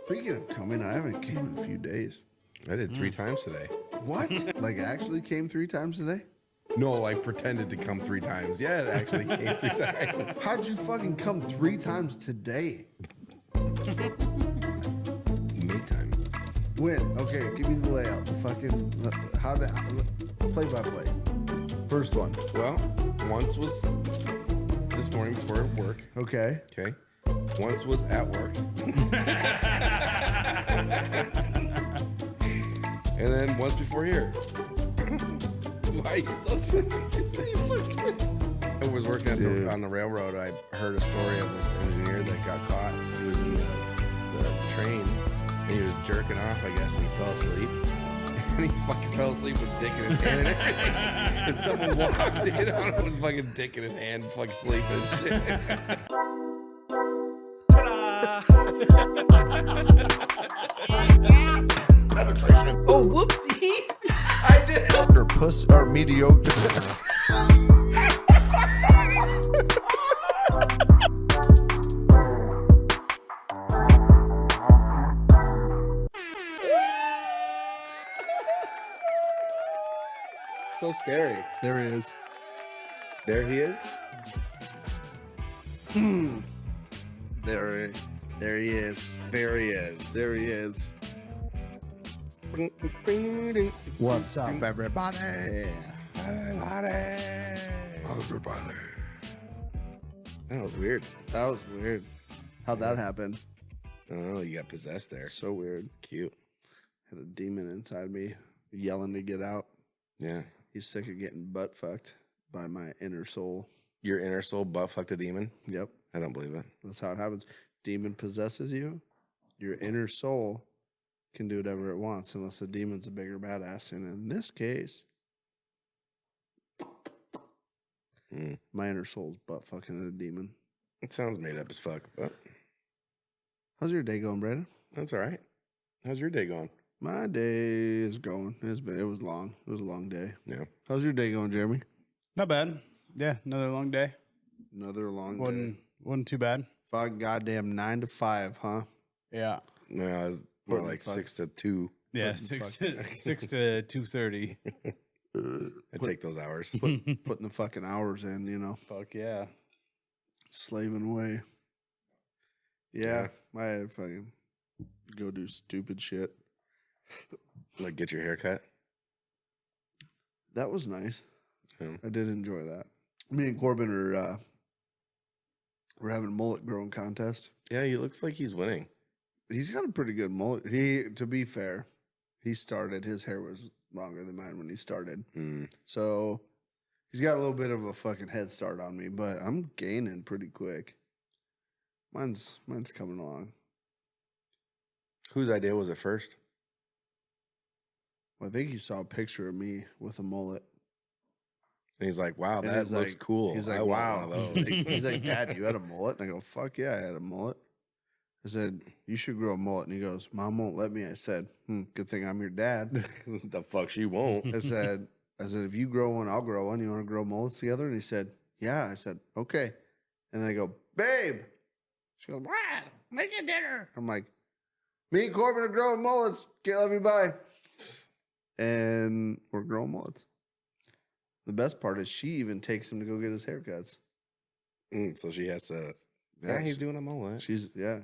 Speaking of coming, I haven't came in a few days. I did 3 times today. What? Like actually came 3 times today? No, I pretended to come 3 times. Yeah, it actually came 3 times. How'd you fucking come 3 times today? Make time. When? Okay, give me the layout. The fucking how to play by play. First one. Well, once was this morning before work. Okay. Okay. Once was at work. And then once before here. Why are you so I was working on the railroad. I heard a story of this engineer that got caught. He was in the train and he was jerking off, I guess, and he fell asleep. And he fucking fell asleep with dick in his hand and everything. And someone walked in on him with fucking dick in his hand, fucking sleeping and shit. Oh, whoopsie. I did. Or puss or mediocre. So scary. There he is. There he is. There he is. There he is. There he is. What's up, everybody? Everybody. That was weird. That was weird. How'd that happen? I don't know. You got possessed there. So weird. Cute. Had a demon inside me yelling to get out. Yeah. He's sick of getting butt fucked by my inner soul. Your inner soul butt fucked a demon? Yep. I don't believe it. That's how it happens. Demon possesses you. Your inner soul can do whatever it wants unless the demon's a bigger badass. And in this case, my inner soul's butt fucking the demon. It sounds made up as fuck, but How's your day going, Brandon? that's all right. How's your day going? My day is going. It was long. It was a long day. Yeah. How's your day going, Jeremy? Not bad. Yeah, another long day. Another long day. Wasn't too bad. Fuck goddamn 9 to 5, huh? Yeah. No, it's more What the like fuck? 6 to 2. Yeah, What the 6 to 2:30. I take those hours. Putting the fucking hours in, you know, Fuck yeah. slaving away. Yeah, I had to fucking go do stupid shit. Like get your hair cut. That was nice. Yeah. I did enjoy that. Me and Corbin are we're having a mullet growing contest. Yeah, he looks like he's winning. He's got a pretty good mullet. To be fair, his hair was longer than mine when he started. So he's got a little bit of a fucking head start on me, but I'm gaining pretty quick. Mine's coming along. Whose idea was it first? Well, I think he saw a picture of me with a mullet. And he's like, wow, And that he's looks like- cool. He's I like, want wow. one of those. He's like, Dad, you had a mullet? And I go, fuck yeah, I had a mullet. I said, you should grow a mullet. And he goes, Mom won't let me. I said, good thing I'm your dad. The fuck she won't. I said, if you grow one, I'll grow one. You want to grow mullets together? And he said, yeah. I said, okay. And then I go, babe. She goes, what? Making dinner. I'm like, me and Corbin are growing mullets. KLYB. And we're growing mullets. The best part is she even takes him to go get his haircuts. So she has to. Yeah, he's doing a mullet. She's, yeah.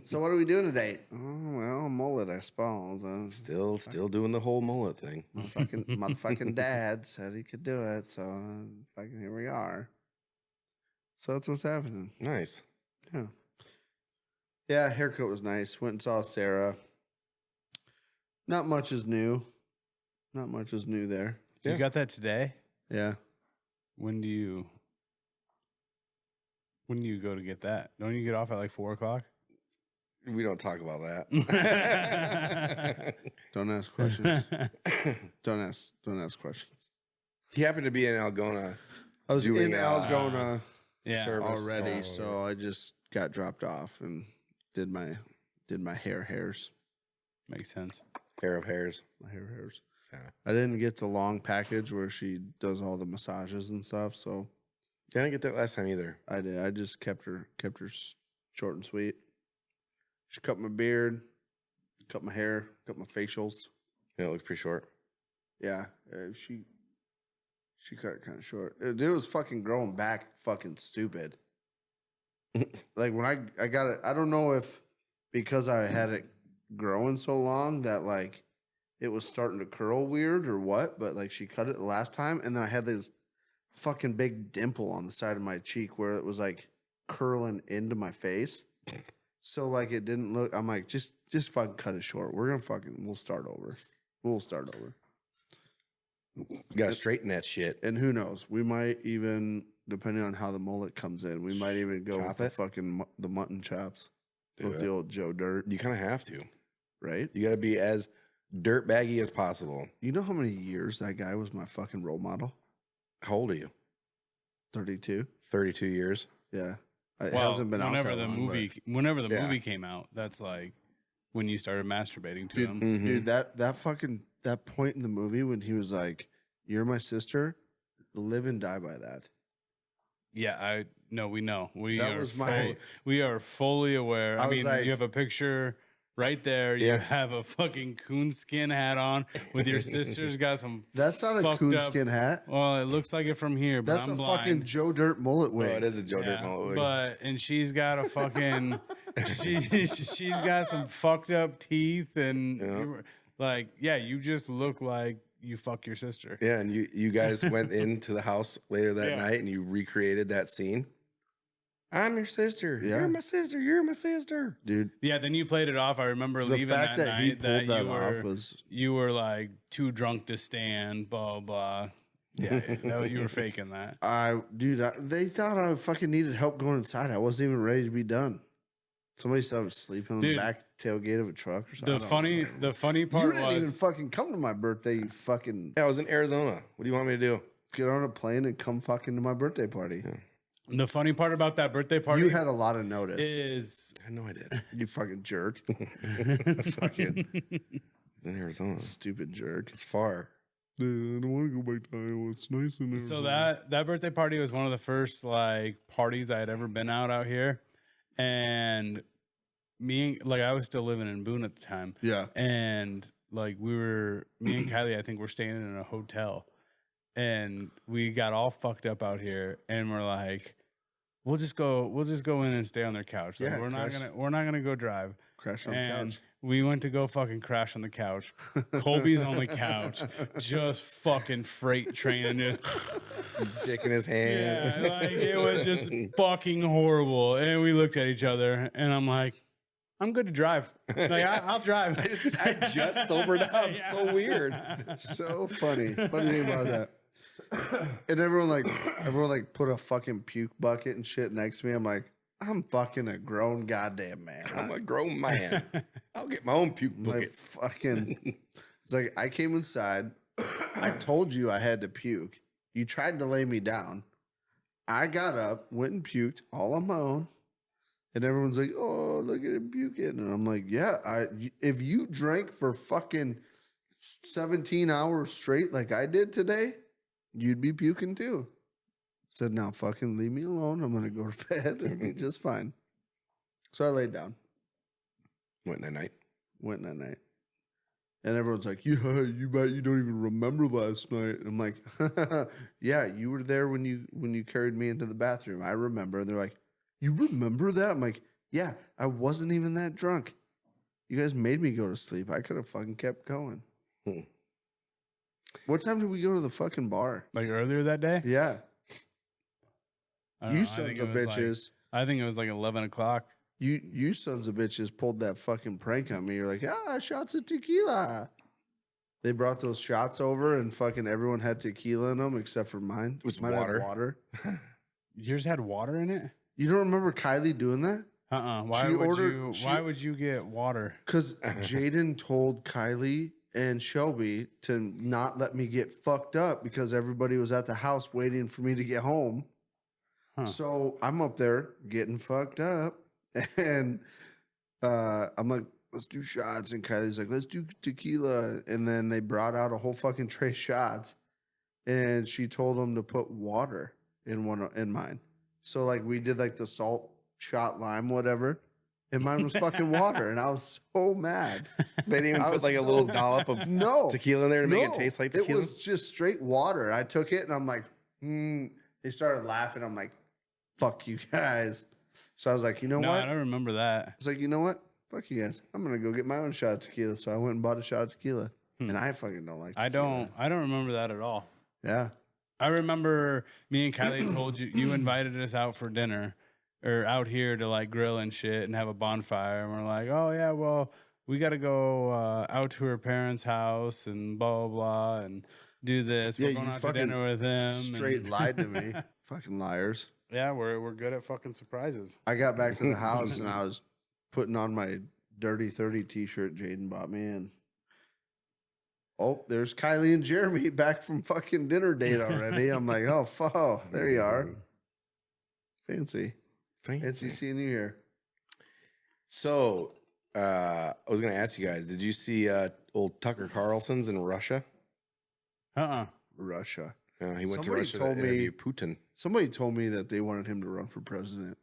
So what are we doing today? Oh, well, a mullet, I suppose. Still doing the whole mullet thing. Motherfucking dad said he could do it, so fucking here we are. So that's what's happening. Nice. Yeah. Yeah, haircut was nice. Went and saw Sarah. Not much is new. Not much is new there. So Yeah. you got that today? Yeah. When do you go to get that? Don't you get off at like 4 o'clock? We don't talk about that. Don't ask questions. Don't ask questions. He happened to be in Algona. I was Doing, in Algona Yeah. service. already, Oh, so I just got dropped off and did my hairs. Makes sense. Pair of hairs. My hairs. Yeah. I didn't get the long package where she does all the massages and stuff, so Didn't get that last time either. I did. I just kept her short and sweet. She cut my beard, cut my hair, cut my facials. Yeah, it looks pretty short. Yeah, she cut it kind of short. It was fucking growing back, fucking stupid. Like when I got it, I don't know if because I had it growing so long that like it was starting to curl weird or what, but like she cut it the last time, and then I had this fucking big dimple on the side of my cheek where it was like curling into my face. So like it didn't look. I'm like, just fucking cut it short. We'll start over. We'll start over. You gotta straighten that shit. And who knows? We might even, depending on how the mullet comes in, we might even go with the fucking the mutton chops with the old Joe Dirt. You kind of have to, right? You gotta be as dirtbaggy as possible. You know how many years that guy was my fucking role model? How old are you? 32. 32 years. Yeah. It Well, hasn't been out that long, whenever the movie came out, that's like when you started masturbating to him. Dude, that point in the movie when he was like, "You're my sister," live and die by that. Yeah, we know. We are fully aware. I mean, like, you have a picture right there. You have a fucking coonskin hat on with your sister's got some. That's not a coonskin hat. Well, it looks like it from here, but that's I'm a blind. fucking Joe Dirt mullet wig. Oh, it is a Joe Dirt mullet wig. And she's got a fucking. she's got some fucked up teeth and you just look like you fuck your sister. Yeah, and you guys went into the house later that night and you recreated that scene. I'm your sister. Yeah. You're my sister. You're my sister, dude. Yeah. Then you played it off. I remember leaving that night that you were like too drunk to stand. Blah blah. Yeah, you were faking that. They thought I fucking needed help going inside. I wasn't even ready to be done. Somebody said I was sleeping on the back tailgate of a truck or something. The funny part you didn't even fucking come to my birthday. You fucking. Yeah, I was in Arizona. What do you want me to do? Get on a plane and come fucking to my birthday party. Yeah. The funny part about that birthday party, you had a lot of notice. I know I did. You fucking jerk. Fucking in Arizona. Stupid jerk. It's far. I don't want to go back to Iowa. It's nice in Arizona. So that birthday party was one of the first like parties I had ever been out here, and I was still living in Boone at the time. Yeah, and like me and Kylie, I think we're staying in a hotel. And we got all fucked up out here, and we're like, we'll just go in and stay on their couch. Like, we're not gonna go drive. Crash on the couch. We went to go fucking crash on the couch. Colby's on the couch, just fucking freight training it. Dick in his hand. Yeah, like it was just fucking horrible. And we looked at each other, and I'm like, I'm good to drive. Like I'll drive. I just sobered up. Yeah. So weird. So funny. Funny thing about that. And everyone put a fucking puke bucket and shit next to me. I'm like, I'm fucking a grown goddamn man. I'm a grown man. I'll get my own puke buckets. It's like I came inside. I told you I had to puke. You tried to lay me down. I got up, went and puked all on my own. And everyone's like, oh, look at him puking. And I'm like, yeah, if you drank for fucking 17 hours straight like I did today, you'd be puking too. Said, now fucking leave me alone. I'm going to go to bed and be just fine. So I laid down. Went that night. And everyone's like, yeah, you bet you don't even remember last night. And I'm like, yeah, you were there when you carried me into the bathroom. I remember. And they're like, you remember that? I'm like, yeah, I wasn't even that drunk. You guys made me go to sleep. I could have fucking kept going. What time did we go to the fucking bar? Like earlier that day? Yeah. You know, sons of bitches. I think it was like 11 o'clock. You sons of bitches pulled that fucking prank on me. You're like, shots of tequila. They brought those shots over and fucking everyone had tequila in them except for mine. It was mine water. Had water. Yours had water in it? You don't remember Kylie doing that? Why would you get water? Because Jaden told Kylie and Shelby to not let me get fucked up because everybody was at the house waiting for me to get home. So I'm up there getting fucked up. And I'm like, let's do shots. And Kylie's like, let's do tequila. And then they brought out a whole fucking tray of shots. And she told them to put water in mine. So like we did like the salt shot lime, whatever. and mine was fucking water, and I was so mad. They didn't even I put was like a so little mad. dollop of No tequila in there to make it no, taste like tequila. It was just straight water. I took it, and I'm like, They started laughing. I'm like, fuck you guys. So I was like, you know No, what? I don't remember that. I was like, you know what? Fuck you guys. I'm gonna go get my own shot of tequila. So I went and bought a shot of tequila, and I fucking don't like tequila. I don't remember that at all. Yeah. I remember me and Kylie told you invited us out for dinner or out here to like grill and shit and have a bonfire. And we're like, oh yeah, well, we got to go out to her parents' house and blah, blah, blah, and do this. Yeah, We're going you out to fucking dinner with them. Straight and lied to me. Fucking liars. Yeah, we're good at fucking surprises. I got back to the house and I was putting on my Dirty 30 t-shirt Jaden bought me, and oh, there's Kylie and Jeremy back from fucking dinner date already. I'm like, oh, fuck, there you are. Fancy seeing you here. So, I was going to ask you guys, did you see old Tucker Carlson's in Russia? Russia. He went to Somebody Russia told to me- interview Putin. Somebody told me that they wanted him to run for president.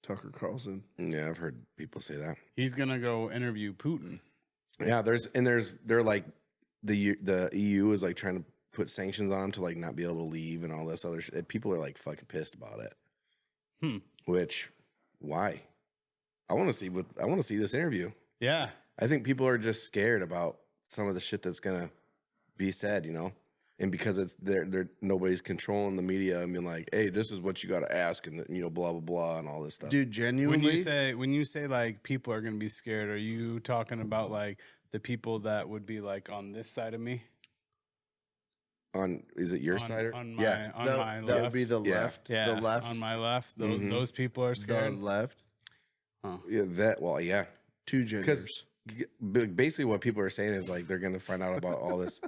Tucker Carlson. Yeah, I've heard people say that. He's going to go interview Putin. Yeah, they're like the EU is like trying to put sanctions on him to like not be able to leave and all this other shit. People are like fucking pissed about it. Which, why? I want to see this interview. Yeah. I think people are just scared about some of the shit that's gonna be said, and because it's they're nobody's controlling the media and being like, hey, this is what you got to ask, and blah blah blah and all this stuff. Dude, genuinely. When you say like people are going to be scared, are you talking about like the people that would be like on this side of me? Is it your on, side? On my, yeah, on that, my that left. would be the Yeah. left. Yeah, The left. on my left. Those people are The scared. left. yeah. Two genders. Because basically what people are saying is like they're gonna find out about all this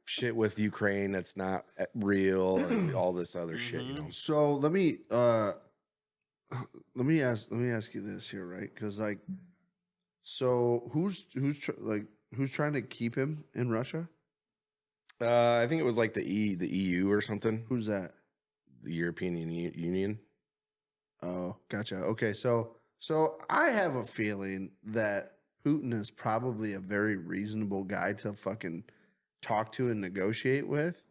shit with Ukraine that's not real and all this other shit. So let me ask you this here, right? Because like, so who's trying to keep him in Russia? I think it was like the EU or something. Who's that? The European Union. Oh, gotcha. Okay, so I have a feeling that Putin is probably a very reasonable guy to fucking talk to and negotiate with.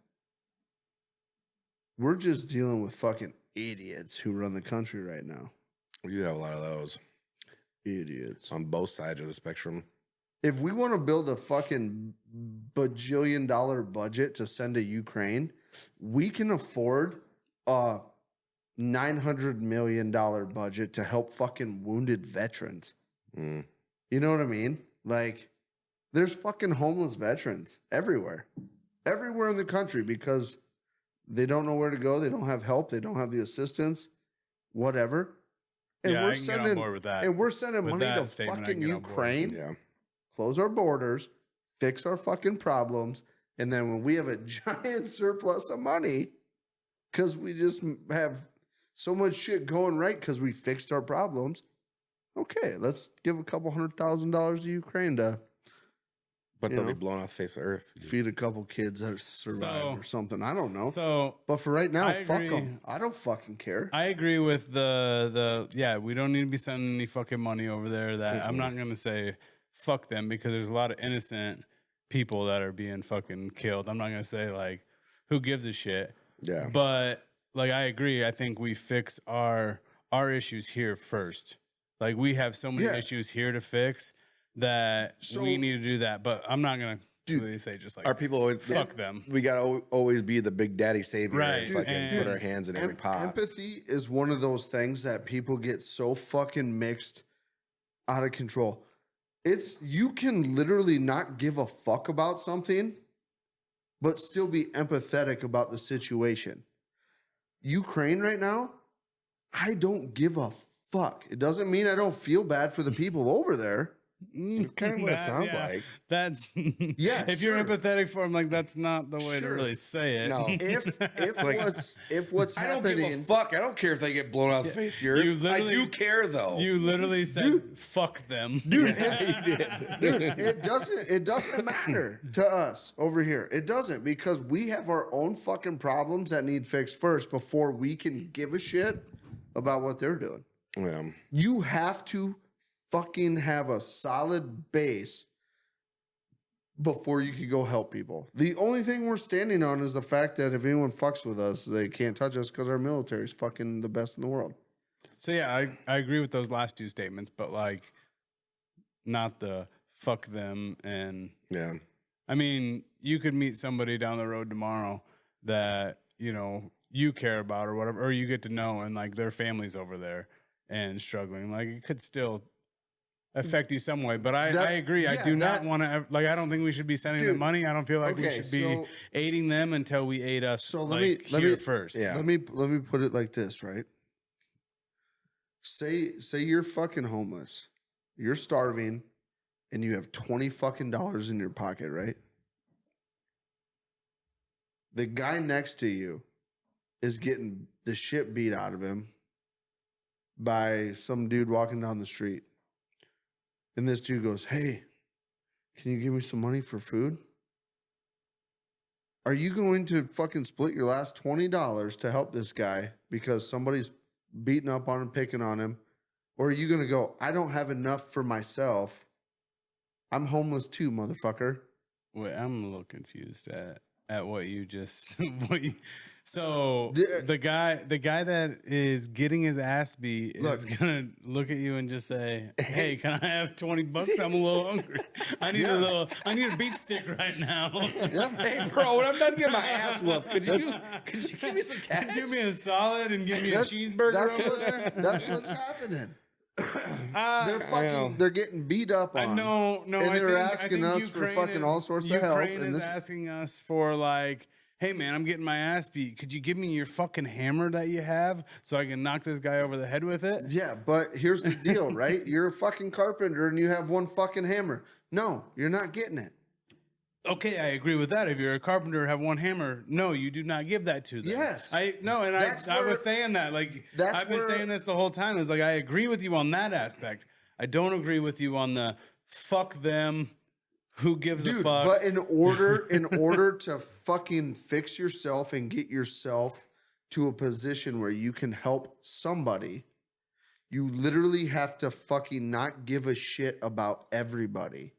We're just dealing with fucking idiots who run the country right now. You have a lot of those Idiots. on both sides of the spectrum. If we want to build a fucking bajillion-dollar budget to send to Ukraine, we can afford a $900 million budget to help fucking wounded veterans. You know what I mean? Like, there's fucking homeless veterans everywhere in the country because they don't know where to go. They don't have help. They don't have the assistance, whatever. And Yeah, we're I can get on sending, board with that. and we're sending With money that to statement, I fucking can get on board. Ukraine, Yeah. close our borders, fix our fucking problems. And then when we have a giant surplus of money, because we just have so much shit going right because we fixed our problems. Okay, let's give a couple $100,000 to Ukraine to But You they'll know? be blown off the face of Earth. feed a couple kids that survive or something. I don't know. So But for right now, I fuck agree. them. I don't fucking care. I agree with the yeah, we don't need to be sending any fucking money over there. That I'm not gonna say fuck them because there's a lot of innocent people that are being fucking killed. I'm not gonna say like who gives a shit. Yeah. But like I agree. I think we fix our issues here first. Like we have so many Yeah. issues here to fix that So- we need to do that. But I'm not gonna really say just like Our people always fuck them. We gotta always be the big daddy savior, Right, and fucking and- put our hands in every pot. Empathy is one of those things that people get so fucking mixed out of control. It's you can literally not give a fuck about something, but still be empathetic about the situation. Ukraine right now, I don't give a fuck. It doesn't mean I don't feel bad for the people over there. It's kind of what it That- sounds yeah. like. That's Yeah, If you're sure. empathetic for him, like that's not the way to Sure. really say it. No. If what's I don't give a happening, fuck. I don't care if they get blown out the face of the earth. You I literally- do care though. You literally said fuck them. dude, it doesn't matter to us over here. It doesn't because we have our own fucking problems that need fixed first before we can give a shit about what they're doing. Yeah. You have to fucking have a solid base before you could go help people. The only thing we're standing on is the fact that if anyone fucks with us, they can't touch us because our military is fucking the best in the world. So yeah, I agree with those last two statements, but like not the fuck them. And Yeah. I mean, you could meet somebody down the road tomorrow that, you know, you care about or whatever, or you get to know, and like their family's over there and struggling. Like it could still affect you some way. But I agree. I do not want to, like, I don't think we should be sending them money. I don't feel like we should be aiding them until we aid us. So let me first. Yeah. Let me put it like this, right? Say you're fucking homeless, you're starving, and you have $20 fucking in your pocket, right? The guy next to you is getting the shit beat out of him by some dude walking down the street. And this dude goes, "Hey, can you give me some money for food?" Are you going to fucking split your last $20 to help this guy because somebody's beating up on him, picking on him? Or are you going to go, "I don't have enough for myself. I'm homeless too, motherfucker"? Wait, I'm a little confused at what you just so the guy that is getting his ass beat is gonna look at you and just say, "Hey, can I have $20? I'm a little hungry. I need a beef stick right now." Yeah. Hey, bro, when I'm done getting my ass whooped, could you give me some cash? Do me a solid and give me a cheeseburger over there. That's what's happening. They're getting beat up on. No, and they're asking us for Ukraine fucking all sorts of help. Ukraine is asking us for like, "Hey man, I'm getting my ass beat. Could you give me your fucking hammer that you have so I can knock this guy over the head with it?" Yeah, but here's the deal, right? You're a fucking carpenter and you have one fucking hammer. No, you're not getting it. Okay, I agree with that. If you're a carpenter and have one hammer, no, you do not give that to them. Yes. I was saying that. Like, I've been saying this the whole time. Is like, I agree with you on that aspect. I don't agree with you on the fuck them. Who gives a fuck? But in order to fucking fix yourself and get yourself to a position where you can help somebody, you literally have to fucking not give a shit about everybody.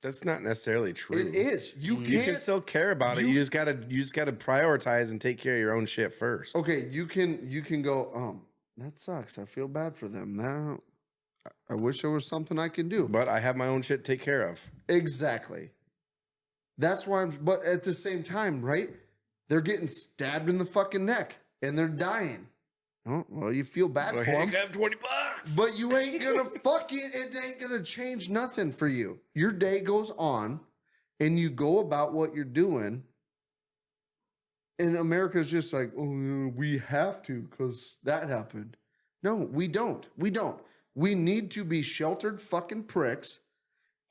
That's not necessarily true. It is. You can still care about it. You just gotta prioritize and take care of your own shit first. Okay, you can go, that sucks. I feel bad for them. Now I wish there was something I could do. But I have my own shit to take care of. Exactly. That's why but at the same time, right? They're getting stabbed in the fucking neck and they're dying. Oh, well, you feel bad for them. I have $20. But you ain't gonna it ain't gonna change nothing for you. Your day goes on and you go about what you're doing. And America's just like, "Oh, we have to because that happened." No, we don't. We don't. We need to be sheltered fucking pricks,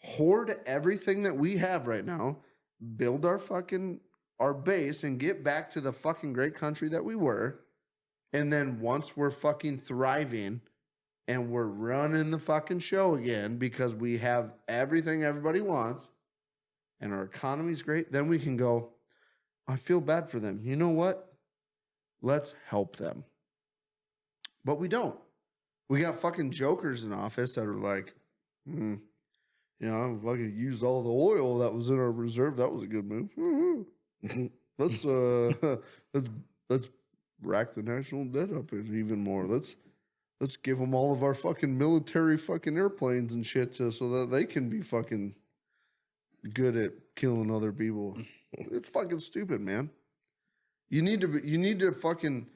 hoard everything that we have right now, build our base and get back to the fucking great country that we were. And then once we're fucking thriving and we're running the fucking show again because we have everything everybody wants and our economy's great, then we can go, "I feel bad for them. You know what? Let's help them." But we don't. We got fucking jokers in office that are like, "I fucking used all the oil that was in our reserve. That was a good move. Let's rack the national debt up even more. Let's give them all of our fucking military fucking airplanes and shit so that they can be fucking good at killing other people." It's fucking stupid, man. You need to fucking.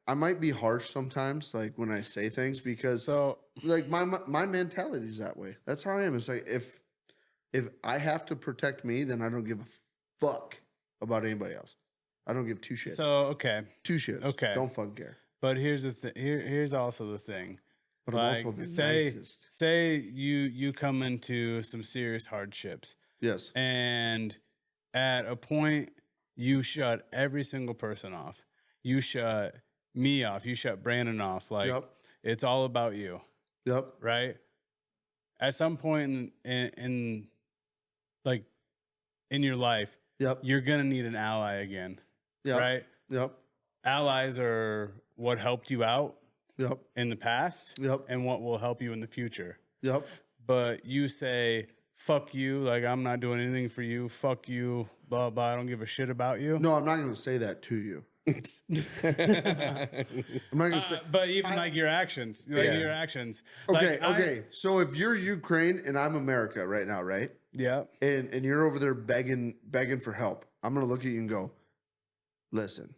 I might be harsh sometimes, like when I say things, because like my mentality is that way. That's how I am. It's like if I have to protect me, then I don't give a fuck about anybody else. I don't give two shits. So two shits. Okay, don't fucking care. But here's the thing. Here's also the thing. But like, I'm also the nicest. Say you come into some serious hardships. Yes. And at a point, you shut every single person off. You shut me off. You shut Brandon off. Like, It's all about you. Yep. Right? At some point in your life, you're going to need an ally again. Yep. Right? Yep. Allies are what helped you out Yep. in the past Yep. and what will help you in the future. Yep. But you say, fuck you, like I'm not doing anything for you, fuck you, blah, blah, I don't give a shit about you. No, I'm not going to say that to you. I'm not going to say. But even like your actions, your actions. Okay, Like, okay. So if you're Ukraine and I'm America right now, right? Yeah. And you're over there begging for help, I'm going to look at you and go, listen,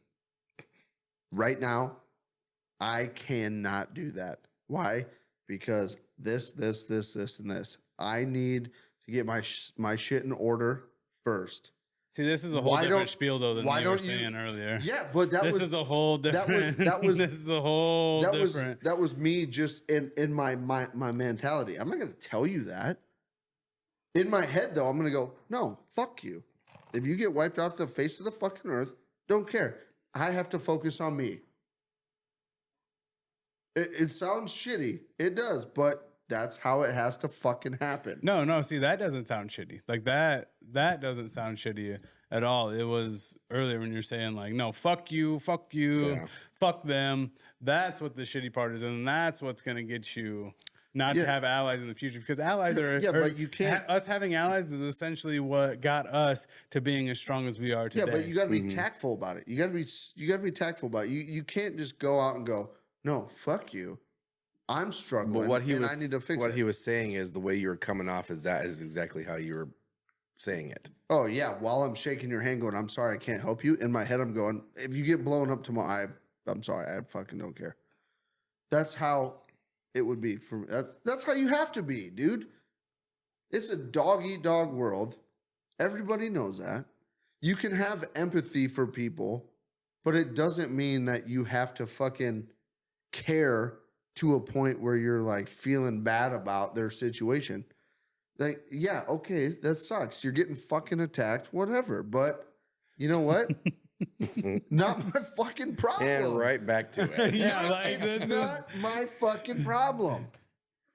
right now, I cannot do that. Why? Because this, and this. I need to get my shit in order first. See, this is a whole different spiel though than what you were saying earlier. Yeah, but this is a whole different. That was this is a whole different. That was me just in my mentality. I'm not going to tell you that. In my head though, I'm going to go, no, fuck you. If you get wiped off the face of the fucking earth, don't care. I have to focus on me. It sounds shitty. It does, but that's how it has to fucking happen. No. See, that doesn't sound shitty. Like that doesn't sound shitty at all. It was earlier when you're saying like, no, fuck you, fuck them. That's what the shitty part is, and that's what's gonna get you not to have allies in the future, because allies are. Yeah, but you can't. Us having allies is essentially what got us to being as strong as we are today. Yeah, but you got to be tactful about it. You got to be tactful about it. You can't just go out and go, no, fuck you. I'm struggling, but I need to fix it. What he was saying is the way you were coming off is exactly how you were saying it. Oh, yeah. While I'm shaking your hand going, I'm sorry, I can't help you. In my head, I'm going, if you get blown up tomorrow, I'm sorry. I fucking don't care. That's how it would be for me. That's how you have to be, dude. It's a dog-eat-dog world. Everybody knows that. You can have empathy for people, but it doesn't mean that you have to fucking care to a point where you're like feeling bad about their situation. Like, yeah, okay, that sucks. You're getting fucking attacked, whatever. But you know what? Not my fucking problem. And right back to it. Yeah, like It's not my fucking problem.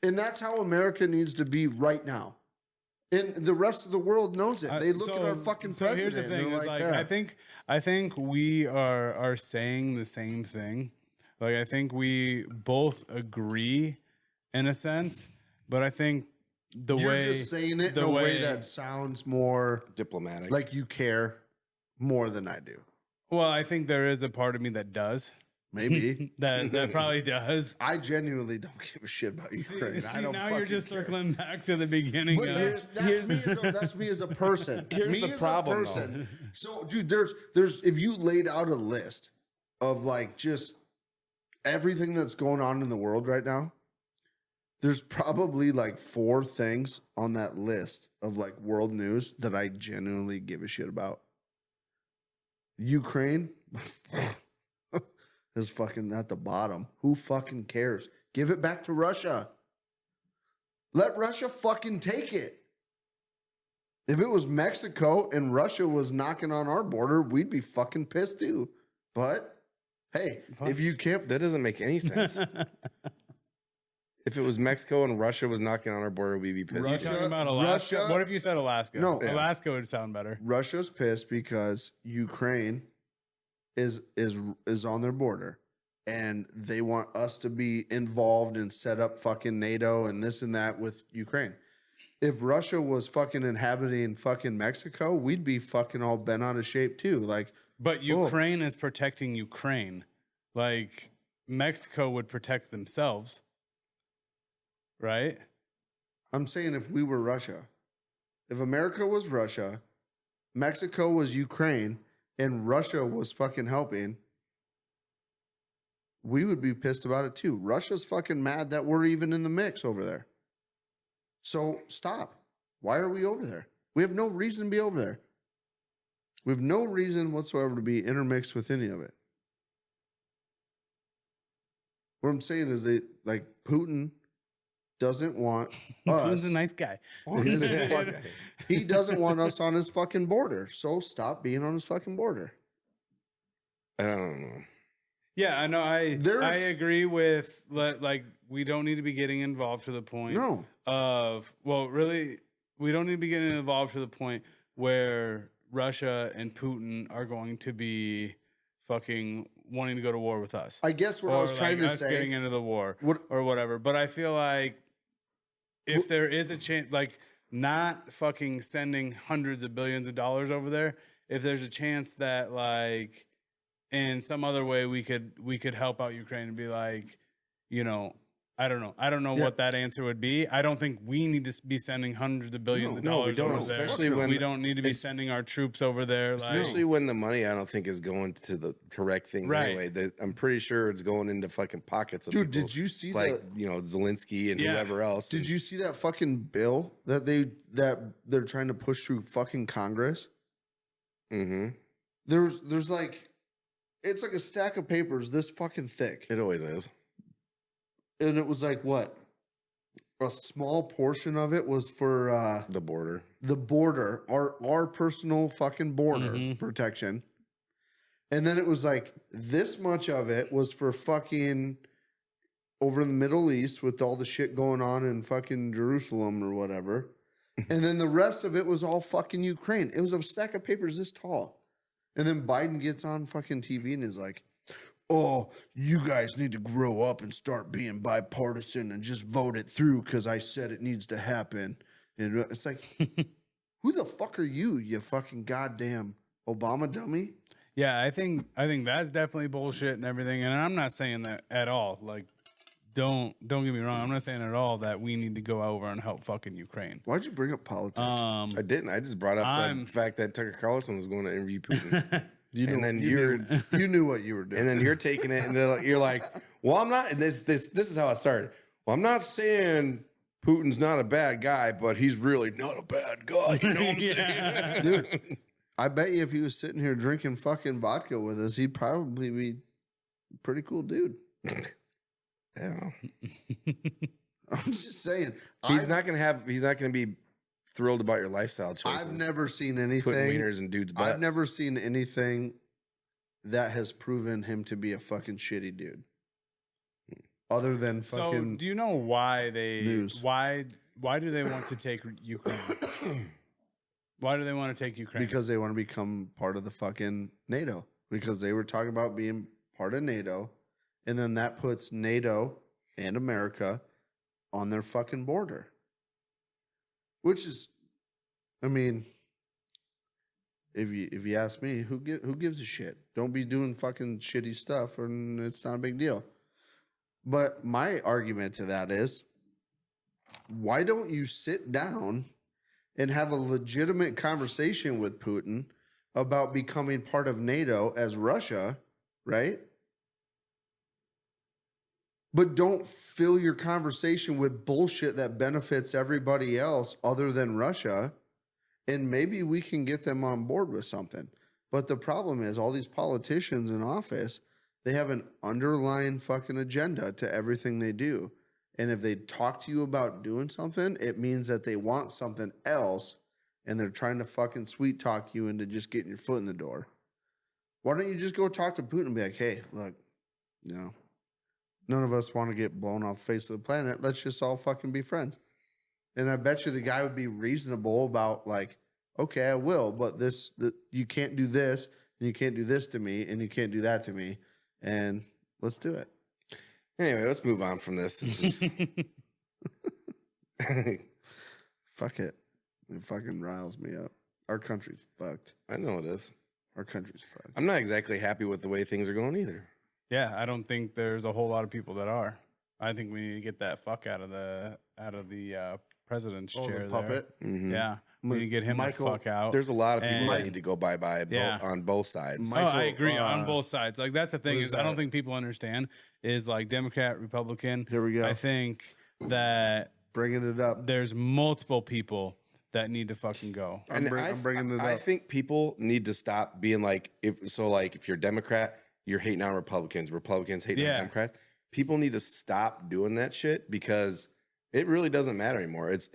And that's how America needs to be right now. And the rest of the world knows it. They look at our fucking president. Here's the thing: and is they're like, I think we are saying the same thing. Like, I think we both agree in a sense, but I think you're just saying it in a way that sounds more diplomatic, like you care more than I do. Well, I think there is a part of me that does. Maybe that probably does. I genuinely don't give a shit about Ukraine. See, I don't now you're just care. circling back to the beginning. But that's me as a person. Here's me the as problem, a person. So, dude, there's if you laid out a list of like just everything that's going on in the world right now, there's probably like 4 things on that list of like world news that I genuinely give a shit about. Ukraine is fucking at the bottom. Who fucking cares? Give it back to Russia. Let Russia fucking take it. If it was Mexico and Russia was knocking on our border, we'd be fucking pissed too. But hey, if you can't... That doesn't make any sense. If it was Mexico and Russia was knocking on our border, we'd be pissed. Are you talking about Alaska? Russia- What if you said Alaska? No. Alaska would sound better. Russia's pissed because Ukraine is on their border, and they want us to be involved and set up fucking NATO and this and that with Ukraine. If Russia was fucking inhabiting fucking Mexico, we'd be fucking all bent out of shape too. Like, But Ukraine is protecting Ukraine. Like, Mexico would protect themselves. Right? I'm saying if we were Russia, if America was Russia, Mexico was Ukraine, and Russia was fucking helping, we would be pissed about it too. Russia's fucking mad that we're even in the mix over there. So stop. Why are we over there? We have no reason to be over there. We have no reason whatsoever to be intermixed with any of it. What I'm saying is that, like, Putin doesn't want us. Putin's a nice guy. On his he doesn't want us on his fucking border. So stop being on his fucking border. I don't know. Yeah, I know. I agree with, like, we don't need to be getting involved to the point of, well, really, we don't need to be getting involved to the point where Russia and Putin are going to be fucking wanting to go to war with us. I guess what I was trying to us say, getting into the war What- or whatever. But I feel like if there is a chance, like not fucking sending hundreds of billions of dollars over there, if there's a chance that like in some other way we could help out Ukraine and be like, you know, I don't know Yeah. what that answer would be. I don't think we need to be sending hundreds of billions of No, we dollars don't, over there. especially when- we don't need to be sending our troops over there. Especially when the money, I don't think, is going to the correct things Right. anyway. I'm pretty sure it's going into fucking pockets of dude, people did you see like, you know, Zelensky and Yeah. whoever else. Did you see that fucking bill that they're trying to push through fucking Congress? Mm-hmm. There's like, it's like a stack of papers this fucking thick, It always is. and it was like what? A small portion of it was for The border. the border, our personal fucking border Mhm. protection. And then it was like this much of it was for fucking over in the Middle East with all the shit going on in fucking Jerusalem or whatever. And then the rest of it was all fucking Ukraine. It was a stack of papers this tall. And then Biden gets on fucking TV and is like, oh, you guys need to grow up and start being bipartisan and just vote it through because I said it needs to happen. And it's like, who the fuck are you, you fucking goddamn Obama dummy? Yeah, I think that's definitely bullshit and everything. And I'm not saying that at all. Like, don't get me wrong. I'm not saying at all that we need to go over and help fucking Ukraine. Why'd you bring up politics? I didn't. I just brought up the fact that Tucker Carlson was going to interview Putin. You knew what you were doing. And then you're taking it, and you're like, "Well, I'm not." And this is how it started. Well, I'm not saying Putin's not a bad guy, but he's really not a bad guy. You know what I'm saying? Dude, I bet you if he was sitting here drinking fucking vodka with us, he'd probably be a pretty cool dude. I don't know. I'm just saying. He's not gonna be thrilled about your lifestyle choices. I've never seen putting anything. wieners in dudes' butts. I've never seen anything that has proven him to be a fucking shitty dude. Other than fucking. So, do you know why news. why do they want to take Ukraine? Why do they want to take Ukraine? Because they want to become part of the fucking NATO. Because they were talking about being part of NATO. And then that puts NATO and America on their fucking border. Which is, I mean, if you ask me, who gives a shit? Don't be doing fucking shitty stuff, and it's not a big deal. But my argument to that is, why don't you sit down and have a legitimate conversation with Putin about becoming part of NATO as Russia, right? But don't fill your conversation with bullshit that benefits everybody else other than Russia. And maybe we can get them on board with something. But the problem is all these politicians in office, they have an underlying fucking agenda to everything they do. And if they talk to you about doing something, it means that they want something else. And they're trying to fucking sweet talk you into just getting your foot in the door. Why don't you just go talk to Putin and be like, hey, look, you know, none of us want to get blown off the face of the planet. Let's just all fucking be friends. And I bet you the guy would be reasonable about like, okay, I will, but you can't do this, and you can't do this to me, and you can't do that to me, and let's do it. Anyway, let's move on from this. This is- Fuck it. It fucking riles me up. Our country's fucked. I know it is. Our country's fucked. I'm not exactly happy with the way things are going either. Yeah, I don't think there's a whole lot of people that are. I think we need to get that fuck out of the president's chair. The puppet. Mhm. Yeah, we need to get him Michael, the fuck out. There's a lot of people that And- need to go bye-bye Yeah. on both sides. Michael, I agree on uh, both sides. Like that's the thing what is is I don't that? think people understand is like Democrat, Republican. Here we go. I think that Bringing it up. there's multiple people that need to fucking go. I'm bringing it I up. think people need to stop being like, if you're Democrat, you're hating on Republicans. Republicans hating on Yeah. Democrats. People need to stop doing that shit because it really doesn't matter anymore. It's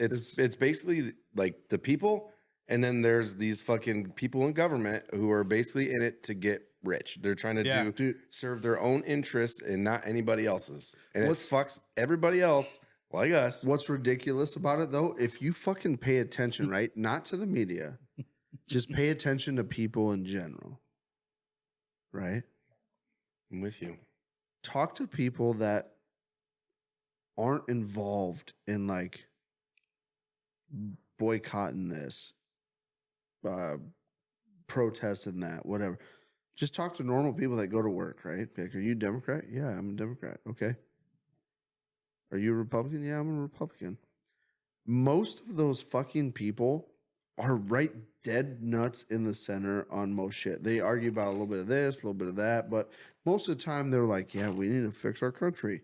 basically like the people, and then there's these fucking people in government who are basically in it to get rich. They're trying to serve their own interests and not anybody else's. And it fucks everybody else like us. What's ridiculous about it, though, if you fucking pay attention, right? Not to the media, just pay attention to people in general, right? I'm with you. Talk to people that aren't involved in like boycotting this, protesting that, whatever. Just talk to normal people that go to work, right? Like, are you a Democrat? Yeah, I'm a Democrat. Okay. Are you a Republican? Yeah, I'm a Republican. Most of those fucking people are right dead nuts in the center on most shit. They argue about a little bit of this, a little bit of that, but most of the time they're like, yeah, we need to fix our country.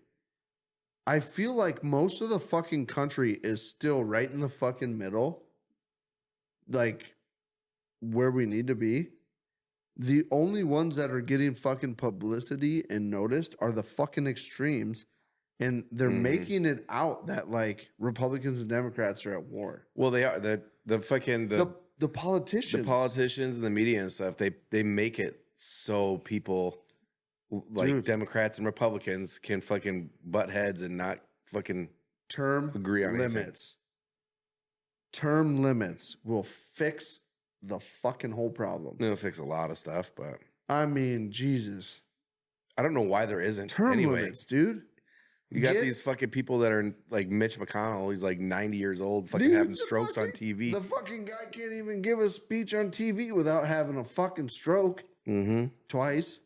I feel like most of the fucking country is still right in the fucking middle, like where we need to be. The only ones that are getting fucking publicity and noticed are the fucking extremes. And they're making it out that like Republicans and Democrats are at war. Well, they are. The fucking The politicians. the politicians and the media and stuff, they make it so people like Dude. Democrats and Republicans can fucking butt heads and not fucking Term agree on anything. limits. Term limits will fix the fucking whole problem. It'll fix a lot of stuff, but I mean, Jesus. I don't know why there isn't. Term anyway, limits, dude. you got these fucking people that are like Mitch McConnell. He's like 90 years old, fucking Dude, having the strokes on fucking- TV. The fucking guy can't even give a speech on TV without having a fucking stroke twice.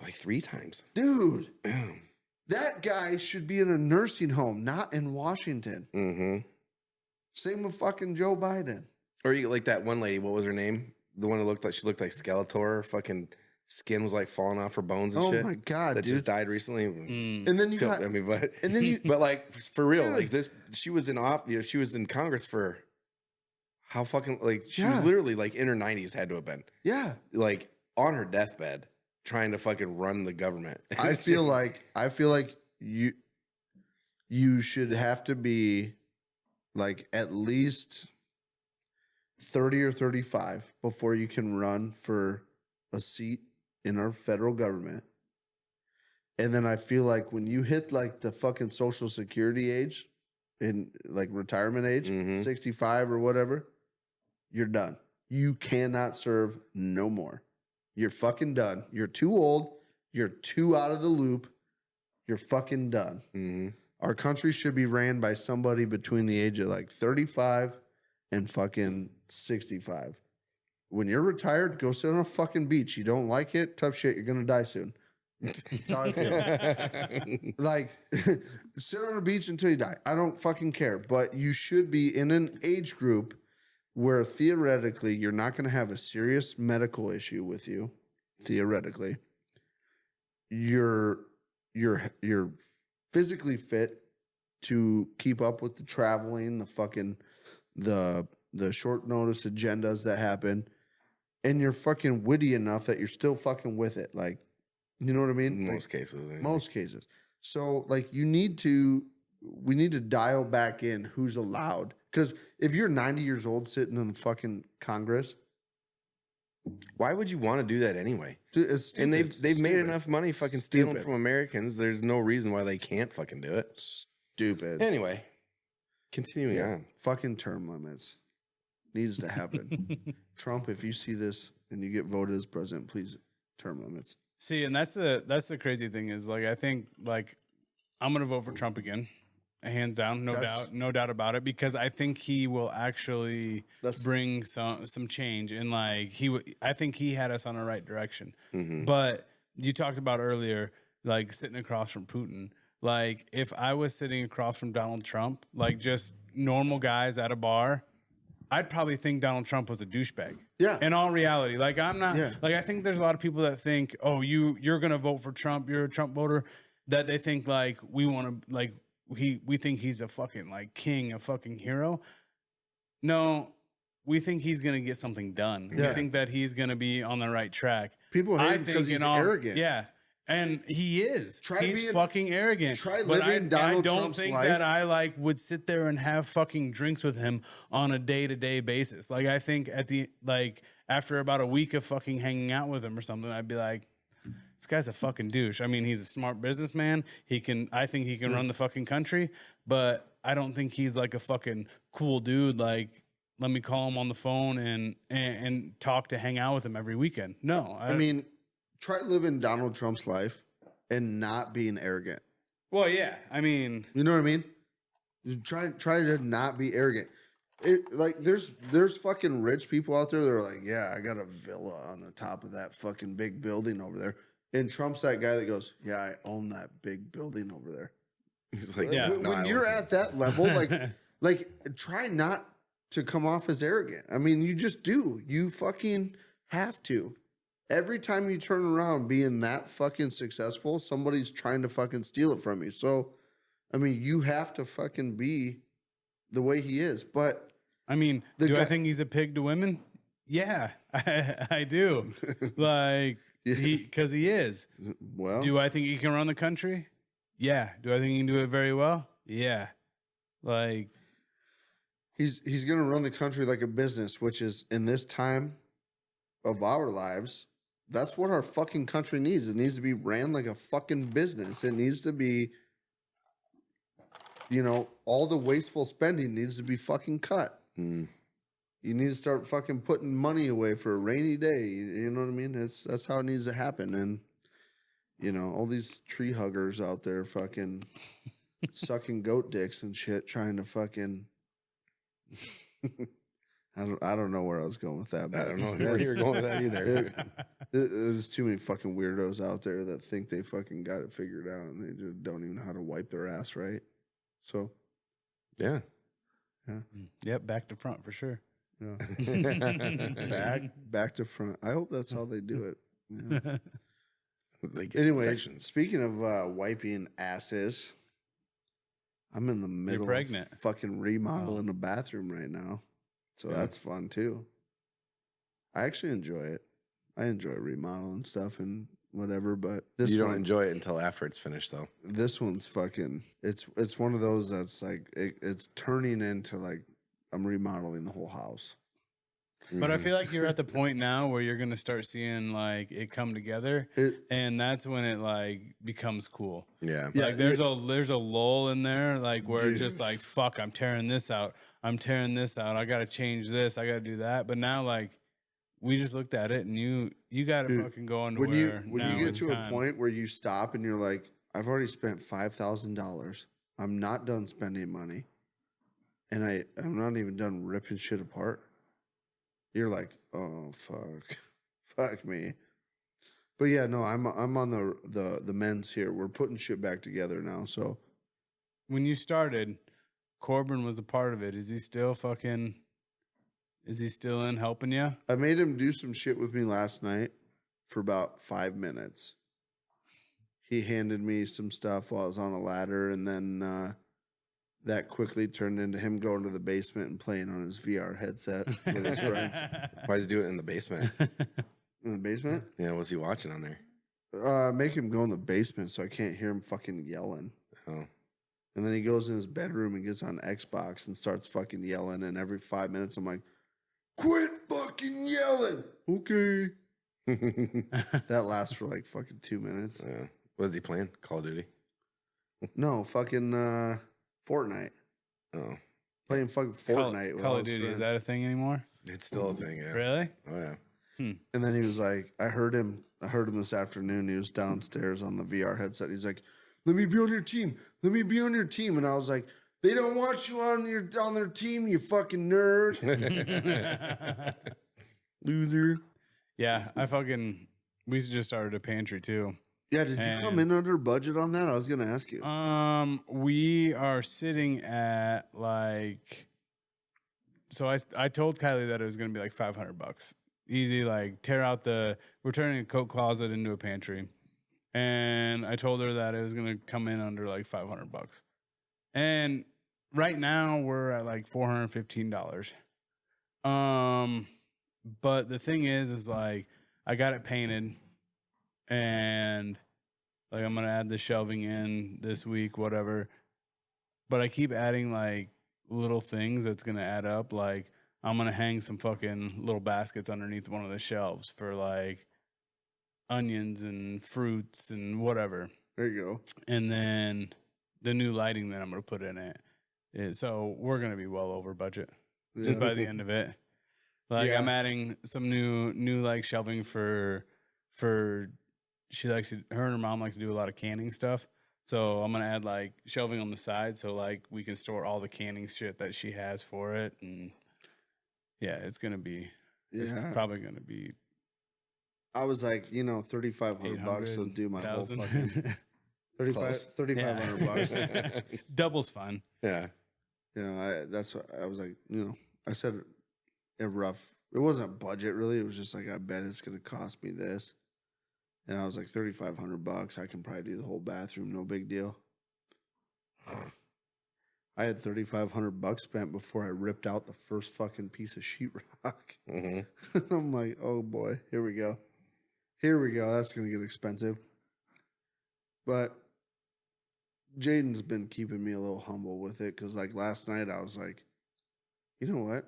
Like 3 times. Dude, Damn. that guy should be in a nursing home, not in Washington. Same with fucking Joe Biden. Or you like that one lady. What was her name? The one that looked like Skeletor. Her fucking skin was like falling off her bones and Oh shit. my God, that dude. just died recently. And then you got, I mean, but and then you, but like for real, Dude. like this, she was in off. You know, she was in Congress for how fucking like she Yeah. was literally like in her 90s, had to have been yeah. like on her deathbed trying to fucking run the government. I feel like you should have to be like at least 30 or 35 before you can run for a seat in our federal government. And then I feel like when you hit like the fucking social security age in like retirement age, 65 or whatever, you're done. You cannot serve no more. You're fucking done. You're too old. You're too out of the loop. You're fucking done. Our country should be ran by somebody between the age of like 35 and fucking 65. When you're retired, go sit on a fucking beach. You don't like it? Tough shit. You're going to die soon. That's how I feel. Like, sit on a beach until you die. I don't fucking care. But you should be in an age group where theoretically you're not going to have a serious medical issue with you. Theoretically, you're physically fit to keep up with the traveling, the fucking the short notice agendas that happen, and you're fucking witty enough that you're still fucking with it. Like, you know what I mean? Most cases. Anyway. Most cases. So like we need to dial back in who's allowed. Because if you're 90 years old sitting in the fucking Congress, Why would you want to do that anyway? dude, it's stupid. And they've made Stupid. enough money fucking stealing Stupid. from Americans. There's no reason why they can't fucking do it. Stupid. Anyway, continuing on. Fucking term limits needs to happen. Trump, if you see this and you get voted as president, please term limits. See, and that's the crazy thing is like I think like I'm gonna vote for Trump again, hands down, no doubt about it, because I think he will actually bring some change and like I think he had us on the right direction. But you talked about earlier, like sitting across from Putin. Like if I was sitting across from Donald Trump, like just normal guys at a bar, I'd probably think Donald Trump was a douchebag. Yeah. In all reality, like I'm not. Yeah. Like I think there's a lot of people that think, oh, you're gonna vote for Trump. You're a Trump voter. That they think like we want to like we think he's a fucking like king, a fucking hero. No, we think he's gonna get something done. Yeah. We think that he's gonna be on the right track. People hate him because he's arrogant. Yeah. And he is. He's being- fucking arrogant. try But living Donald I don't Trump's think life. that I like would sit there and have fucking drinks with him on a day-to-day basis. Like I think after about a week of fucking hanging out with him or something, I'd be like, this guy's a fucking douche. I mean, he's a smart businessman. I think he can run the fucking country, but I don't think he's like a fucking cool dude. Like, let me call him on the phone and talk to hang out with him every weekend. No, I mean, try living Donald Trump's life and not being arrogant. Well, yeah. I mean, You know what I mean? You try to not be arrogant. It like there's fucking rich people out there that are like, yeah, I got a villa on the top of that fucking big building over there. And Trump's that guy that goes, yeah, I own that big building over there. He's like, Yeah. When you're at that level, like try not to come off as arrogant. I mean, you just do. You fucking have to. Every time you turn around being that fucking successful, somebody's trying to fucking steal it from you. So, I mean, you have to fucking be the way he is. But I mean, do I think he's a pig to women? Yeah, I do. Like, because he is. Well, Do I think he can run the country? Yeah. Do I think he can do it very well? Yeah. Like, he's gonna run the country like a business, which is in this time of our lives, that's what our fucking country needs. It needs to be ran like a fucking business. It needs to be, you know, all the wasteful spending needs to be fucking cut. Mm. You need to start fucking putting money away for a rainy day. You know what I mean? That's how it needs to happen. And you know, all these tree huggers out there fucking sucking goat dicks and shit, trying to fucking. I don't know where I was going with that. I don't know where you're going with that either. There's too many fucking weirdos out there that think they fucking got it figured out and they just don't even know how to wipe their ass right. So, Yeah. yep, back to front for sure. yeah. back to front. I hope that's how they do it. Yeah. They get Anyway, infections. speaking of wiping asses, I'm in the middle pregnant. of fucking remodeling a bathroom right now. So Yeah. that's fun too. I actually enjoy it. I enjoy remodeling stuff and whatever, but You don't enjoy it until after it's finished, though. this one's fucking it's one of those that's like it's turning into like I'm remodeling the whole house. But I Mhm. feel like you're at the point now where you're gonna start seeing like it come together, and that's when it like becomes cool. Yeah. Yeah, Like there's a lull in there, like where it's just Dude. like fuck, I'm tearing this out. I gotta change this. I gotta do that. But now like we just looked at it, and you gotta Dude, fucking go on to when where you now get it's to a time. point where you stop and you're like, I've already spent $5,000. I'm not done spending money, and I'm not even done ripping shit apart. You're like, oh fuck, fuck me. But yeah, no, I'm on the men's here. We're putting shit back together now. So When you started, Corbin was a part of it. Is he still in helping you? I made him do some shit with me last night for about 5 minutes. He handed me some stuff while I was on a ladder, and then that quickly turned into him going to the basement and playing on his VR headset with his friends. Why is he doing it in the basement? In the basement? Yeah, what's he watching on there? Make him go in the basement so I can't hear him fucking yelling. Oh. And then he goes in his bedroom and gets on Xbox and starts fucking yelling. And every 5 minutes, I'm like, quit fucking yelling. Okay. That lasts for like fucking 2 minutes. Yeah. What is he playing? Call of Duty? No, fucking Fortnite. Oh. Playing fucking Fortnite. with Call all of his Duty, is friends. that a thing anymore? It's still a thing, yeah. Really? Oh, yeah. And then he was like, I heard him this afternoon. He was downstairs on the VR headset. He's like, let me be on your team. Let me be on your team. And I was like, they don't want you on their team, you fucking nerd. Loser. Yeah, we just started a pantry too. Yeah, did you come in under budget on that? I was gonna ask you. We are sitting at like, so I told Kylie that it was gonna be like $500. Easy, like we're turning a coat closet into a pantry. And I told her that it was gonna come in under like $500. And right now we're at like $415. But the thing is like I got it painted, and like I'm gonna add the shelving in this week, whatever. But I keep adding like little things that's gonna add up. Like I'm gonna hang some fucking little baskets underneath one of the shelves for like onions and fruits and whatever. There you go. And then the new lighting that I'm gonna put in it. So we're gonna be well over budget just by the end of it. Like Yeah. I'm adding some new like shelving for her and her mom like to do a lot of canning stuff. So I'm gonna add like shelving on the side, so like we can store all the canning shit that she has for it, and yeah, it's probably gonna be. I was like, $3,500 will do my whole 800, fucking 3,500 bucks. Double's fine. Yeah. That's what I was like. I said it rough. It wasn't a budget really. It was just like I bet it's gonna cost me this, and I was like $3,500. I can probably do the whole bathroom, no big deal. I had $3,500 spent before I ripped out the first fucking piece of sheetrock. Mm-hmm. I'm like, oh boy, here we go. That's gonna get expensive. But Jaden's been keeping me a little humble with it because, like, last night I was like, you know what?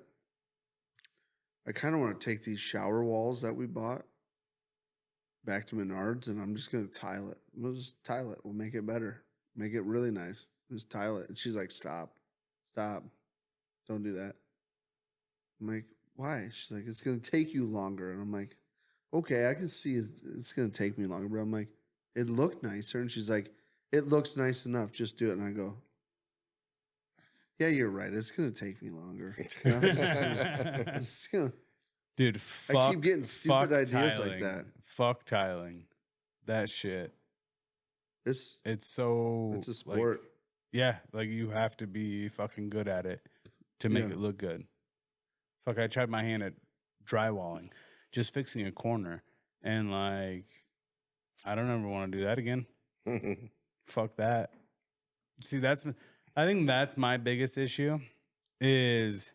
I kind of want to take these shower walls that we bought back to Menards and I'm just going to tile it. We'll just tile it. We'll make it better. Make it really nice. Just tile it. And she's like, stop. Don't do that. I'm like, why? She's like, it's going to take you longer. And I'm like, okay, I can see it's going to take me longer. But I'm like, it looked nicer. And she's like, it looks nice enough. Just do it. And I go, yeah, you're right. It's going to take me longer. It's gonna, Dude, I keep getting stupid ideas tiling. like that. Fuck tiling. That shit. It's a sport. Like you have to be fucking good at it to make it look good. Fuck, I tried my hand at drywalling, just fixing a corner. And like, I don't ever want to do that again. Fuck that. See, I think that's my biggest issue is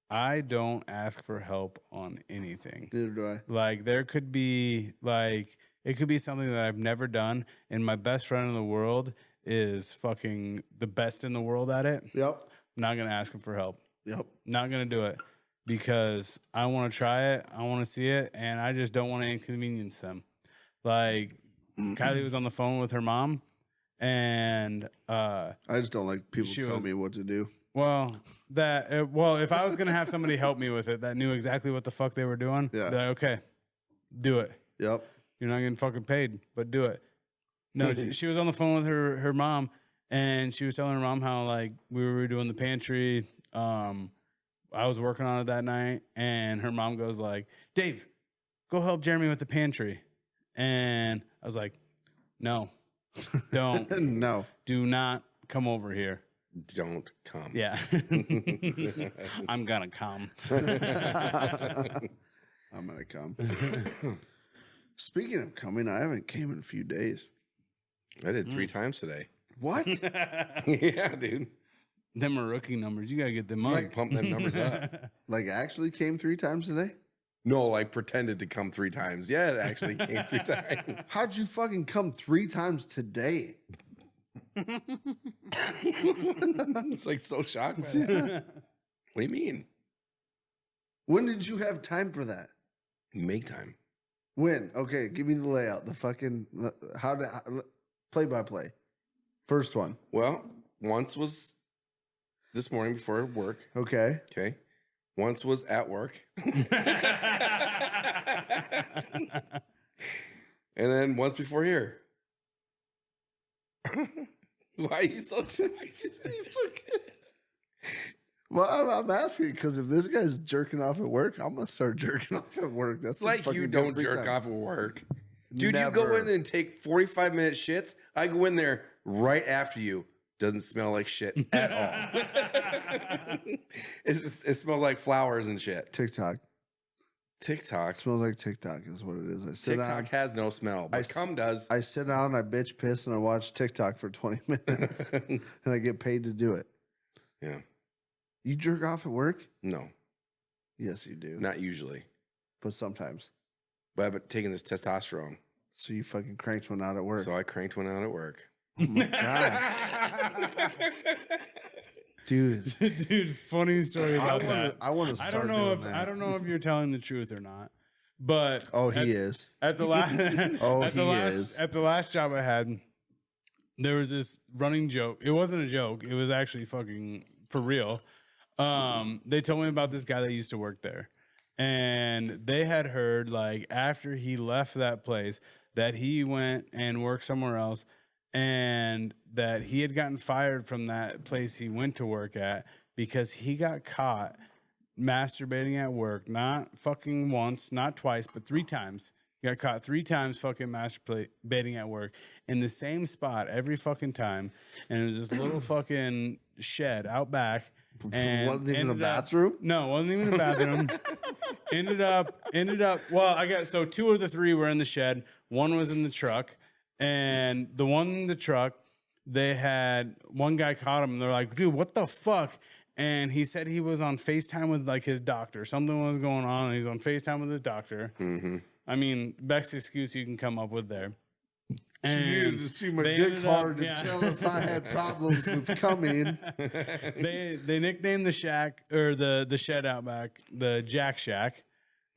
I don't ask for help on anything. Neither do I. Like there could be it could be something that I've never done and my best friend in the world is fucking the best in the world at it. Yep. I'm not going to ask him for help. Yep. Not going to do it because I want to try it. I want to see it. And I just don't want to inconvenience them. Like Kylie was on the phone with her mom. And I just don't like people tell me what to do. Well, if I was gonna have somebody help me with it that knew exactly what the fuck they were doing, yeah, like, okay, do it. Yep. You're not getting fucking paid, but do it. No, she was on the phone with her mom, and she was telling her mom how like we were redoing the pantry. I was working on it that night, and her mom goes like, "Dave, go help Jeremy with the pantry," and I was like, "No." Don't. No. Do not come over here. Don't come. Yeah. I'm gonna come. I'm gonna come. Speaking of coming, I haven't came in a few days. I did 3 times today. What? Yeah, dude. Them are rookie numbers. You gotta get them up. Like pump them numbers up. Like actually came 3 times today? No, like pretended to come 3 times. Yeah, it actually came 3 times. How'd you fucking come 3 times today? It's like so shocked by that. What do you mean? When did you have time for that? Make time. When? Okay, give me the layout. The fucking play by play. First one. Well, once was this morning before work. Okay. Okay. Once was at work. And then once before here. Why are you so Well, I'm asking because if this guy's jerking off at work, I'm gonna start jerking off at work. That's like you don't jerk off at work. Dude, Never. You go in and take 45-minute shits. I go in there right after you. Doesn't smell like shit at all. It smells like flowers and shit. TikTok. TikTok. Smells like TikTok is what it is. I sit TikTok down, has no smell, but cum does. I sit down, I bitch piss, and I watch TikTok for 20 minutes, and I get paid to do it. Yeah. You jerk off at work? No. Yes, you do. Not usually. But sometimes. But I've been taking this testosterone. So you fucking cranked one out at work. So I cranked one out at work. Oh my God. Dude, funny story about that. I want to start doing that. I don't know if you're telling the truth or not. But he is. At the last is. At the last job I had, there was this running joke. It wasn't a joke. It was actually fucking for real. They told me about this guy that used to work there. And they had heard, like, after he left that place, that he went and worked somewhere else, and that he had gotten fired from that place he went to work at because he got caught masturbating at work, not fucking once, not twice, but 3 times. He got caught 3 times fucking masturbating at work in the same spot every fucking time. And it was this little fucking shed out back. And wasn't even a bathroom? No, wasn't even a bathroom. ended up, well, I got, so 2 of the 3 were in the shed. 1 was in the truck. And the one in the truck, they had, one guy caught him and they're like, dude, what the fuck? And he said he was on FaceTime with like his doctor. Something was going on. And he's on FaceTime with his doctor. Mm-hmm. I mean, best excuse you can come up with there. You needed to see my dick hard to tell if I had problems with coming. They nicknamed the shack, or the shed out back, the Jack Shack.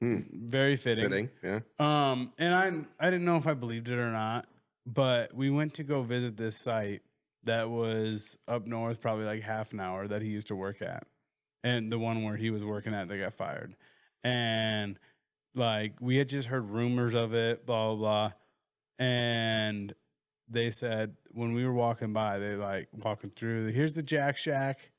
Very fitting. Yeah. And I didn't know if I believed it or not, but we went to go visit this site that was up north, probably like half an hour, that he used to work at, and the one where he was working at, they got fired. And like, we had just heard rumors of it, blah, blah, blah. And they said when we were walking by, they like walking through, here's the Jack Shack.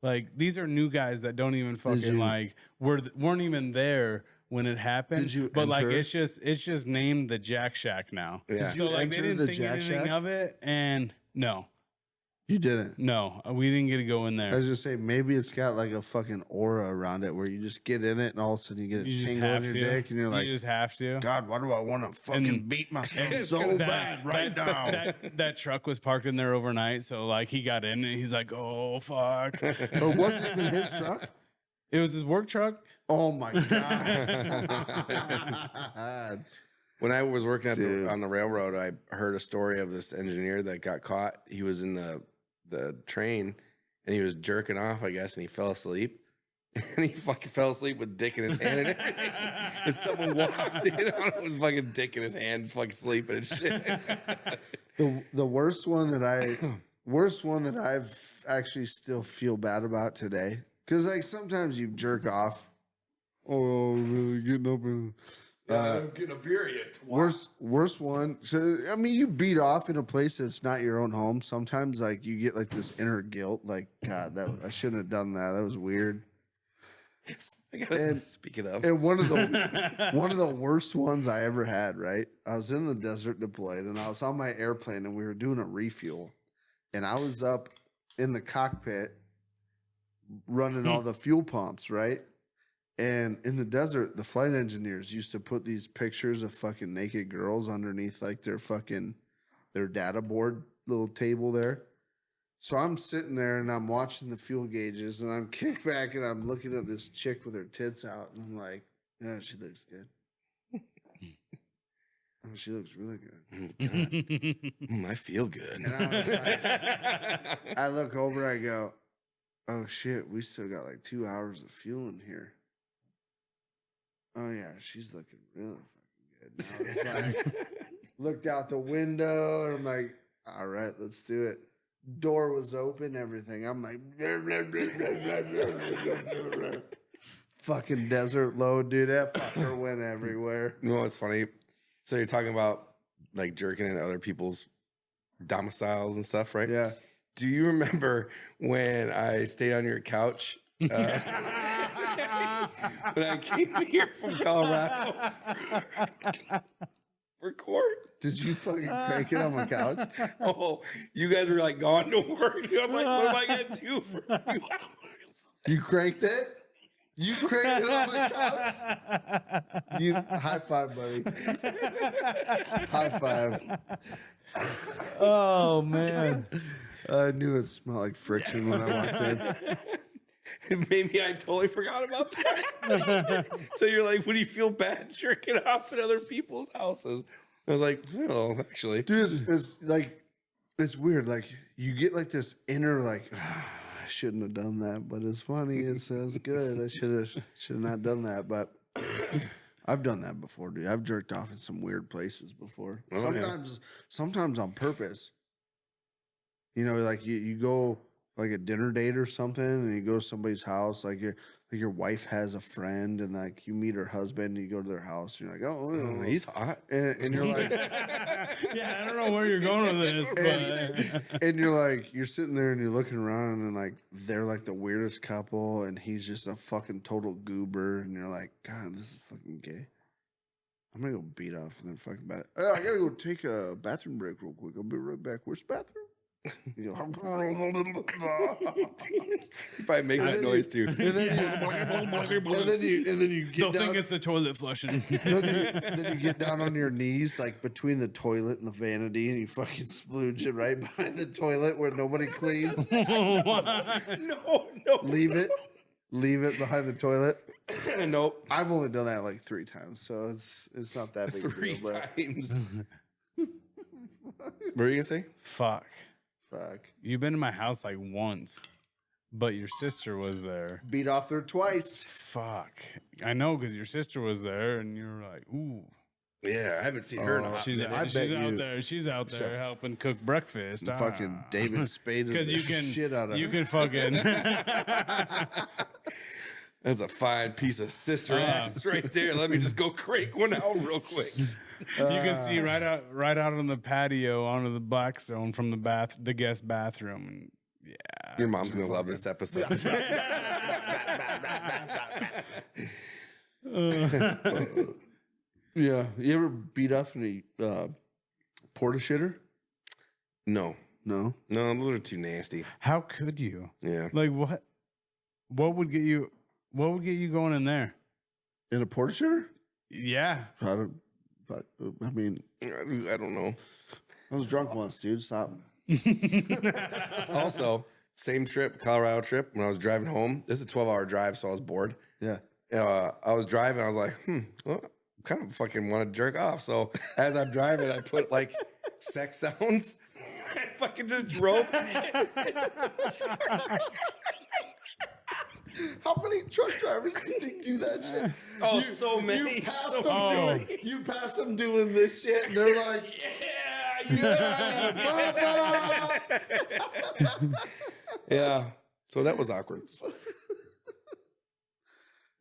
Like, these are new guys that don't even fucking like, weren't even there when it happened. But like, it's just named the Jack Shack now. Yeah. So like, they didn't think anything of it. And no. You didn't? No, we didn't get to go in there. I was just saying, maybe it's got like a fucking aura around it where you just get in it and all of a sudden you get a tingle in your dick and you're like, you just have to. God, why do I want to fucking beat myself so bad right now? That truck was parked in there overnight, so like, he got in and he's like, oh fuck. It wasn't even his truck? It was his work truck. Oh my God. When I was working on the railroad, I heard a story of this engineer that got caught. He was in the train and he was jerking off, I guess, and he fell asleep. And he fucking fell asleep with dick in his hand and everything. And someone walked in on his fucking dick in his hand, fucking sleeping and shit. The worst one that I've actually still feel bad about today, because like sometimes you jerk off. Oh, really getting up and I'm getting a beer yet. Worst one. So I mean, you beat off in a place that's not your own home. Sometimes like you get like this inner guilt, like, God, I shouldn't have done that. That was weird. Speaking of, and one of the worst ones I ever had, right? I was in the desert deployed and I was on my airplane and we were doing a refuel. And I was up in the cockpit running all the fuel pumps, right? And in the desert, the flight engineers used to put these pictures of fucking naked girls underneath like their data board little table there. So I'm sitting there and I'm watching the fuel gauges and I'm kicked back and I'm looking at this chick with her tits out and I'm like, yeah, she looks good. Oh, she looks really good. I feel good. And I was like, I look over, I go, oh shit, we still got like 2 hours of fuel in here. Oh yeah, she's looking really fucking good. And I was like, looked out the window and I'm like, all right, let's do it. Door was open, everything. I'm like, fucking desert load, dude. That fucker went everywhere. You know what's funny? So you're talking about like jerking into other people's domiciles and stuff, right? Yeah. Do you remember when I stayed on your couch? When I came here from Colorado for court. Did you fucking crank it on my couch? Oh, you guys were like gone to work. I was like, what am I gonna do for a few hours? You cranked it? You cranked it on my couch? High five, buddy. High five. Oh man. I knew it smelled like friction when I walked in. Maybe I totally forgot about that. So you're like, when you feel bad jerking off at other people's houses? I was like, well, actually. Dude, it's like, it's weird. Like, you get like this inner, like, I shouldn't have done that, but it's funny. It sounds good. I should have not done that, but I've done that before, dude. I've jerked off in some weird places before. Oh, sometimes on purpose. You know, like you go like a dinner date or something, and you go to somebody's house, like your wife has a friend, and like you meet her husband, and you go to their house, and you're like, oh, He's hot. and you're like, Yeah, I don't know where you're going with this, but and you're like, you're sitting there and you're looking around, and like they're like the weirdest couple, and he's just a fucking total goober, and you're like, God, this is fucking gay. I'm gonna go beat off in their fucking bath. I gotta go take a bathroom break real quick. I'll be right back. Where's the bathroom? You know, He probably makes that noise too. and then you get don't down, think it's the toilet flushing. then you get down on your knees, like between the toilet and the vanity, and you fucking splooge it right behind the toilet where nobody cleans. No. Leave it behind the toilet. Nope. I've only done that like 3 times, so it's not that big a 3 deal. But times. What were you gonna say? Fuck. fuck, You've been to my house like once, but your sister was there. beat off there twice. Fuck. I know because your sister was there, and you were like, ooh. Yeah, I haven't seen her in a Oh, hot She's, minute. I she's bet out you- there. She's out there So- helping cook breakfast. Fucking David Spade Because the you can, shit out of you her. can fucking. That's a fine piece of sister ass right there. Let me just go crank one out real quick. You can see right out on the patio onto the black zone from the guest bathroom. And yeah, Your mom's gonna love this episode. Yeah, you ever beat off any porta shitter? No, No. those are too nasty. how could you? Yeah, Like what? What would get you? What would get you going in there? In a porta shitter? Yeah, I mean, I don't know. I was drunk once, dude. Stop. Also, same trip, Colorado trip. When I was driving home, this is a 12-hour drive, so I was bored. Yeah. I was driving. I was like, well, kind of fucking want to jerk off. So as I'm driving, I put like sex sounds. I fucking just drove. How many truck drivers do you think do that shit? Oh, so many. You pass, So them many. you pass them doing this shit, and they're like, yeah, Yeah. So that was awkward.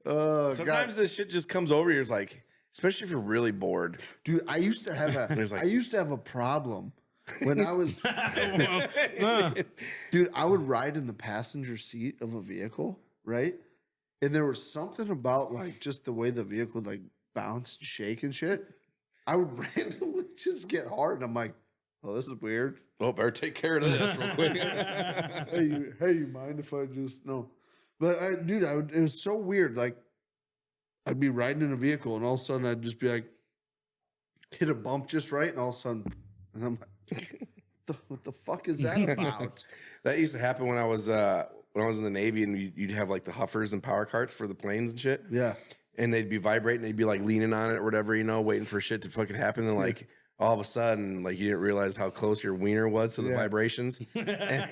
Sometimes this shit just comes over you. It's like, especially if you're really bored. dude, I used to have There's like- a problem when I was, dude, I would ride in the passenger seat of a vehicle, right? And there was something about like just the way the vehicle would like bounce, shake, and shit. I would randomly just get hard, and I'm like, oh, this is weird. Oh, better take care of this real quick. Hey, you mind if I just no? But dude, it was so weird. Like, I'd be riding in a vehicle, and all of a sudden, I'd just be like, hit a bump just right, and all of a sudden, and I'm like, what the fuck is that about? That used to happen when I was in the Navy, and you'd have like the huffers and power carts for the planes and shit. Yeah, And they'd be vibrating, they'd be like leaning on it or whatever, waiting for shit to fucking happen. And like all of a sudden, like you didn't realize how close your wiener was to the Yeah. vibrations. And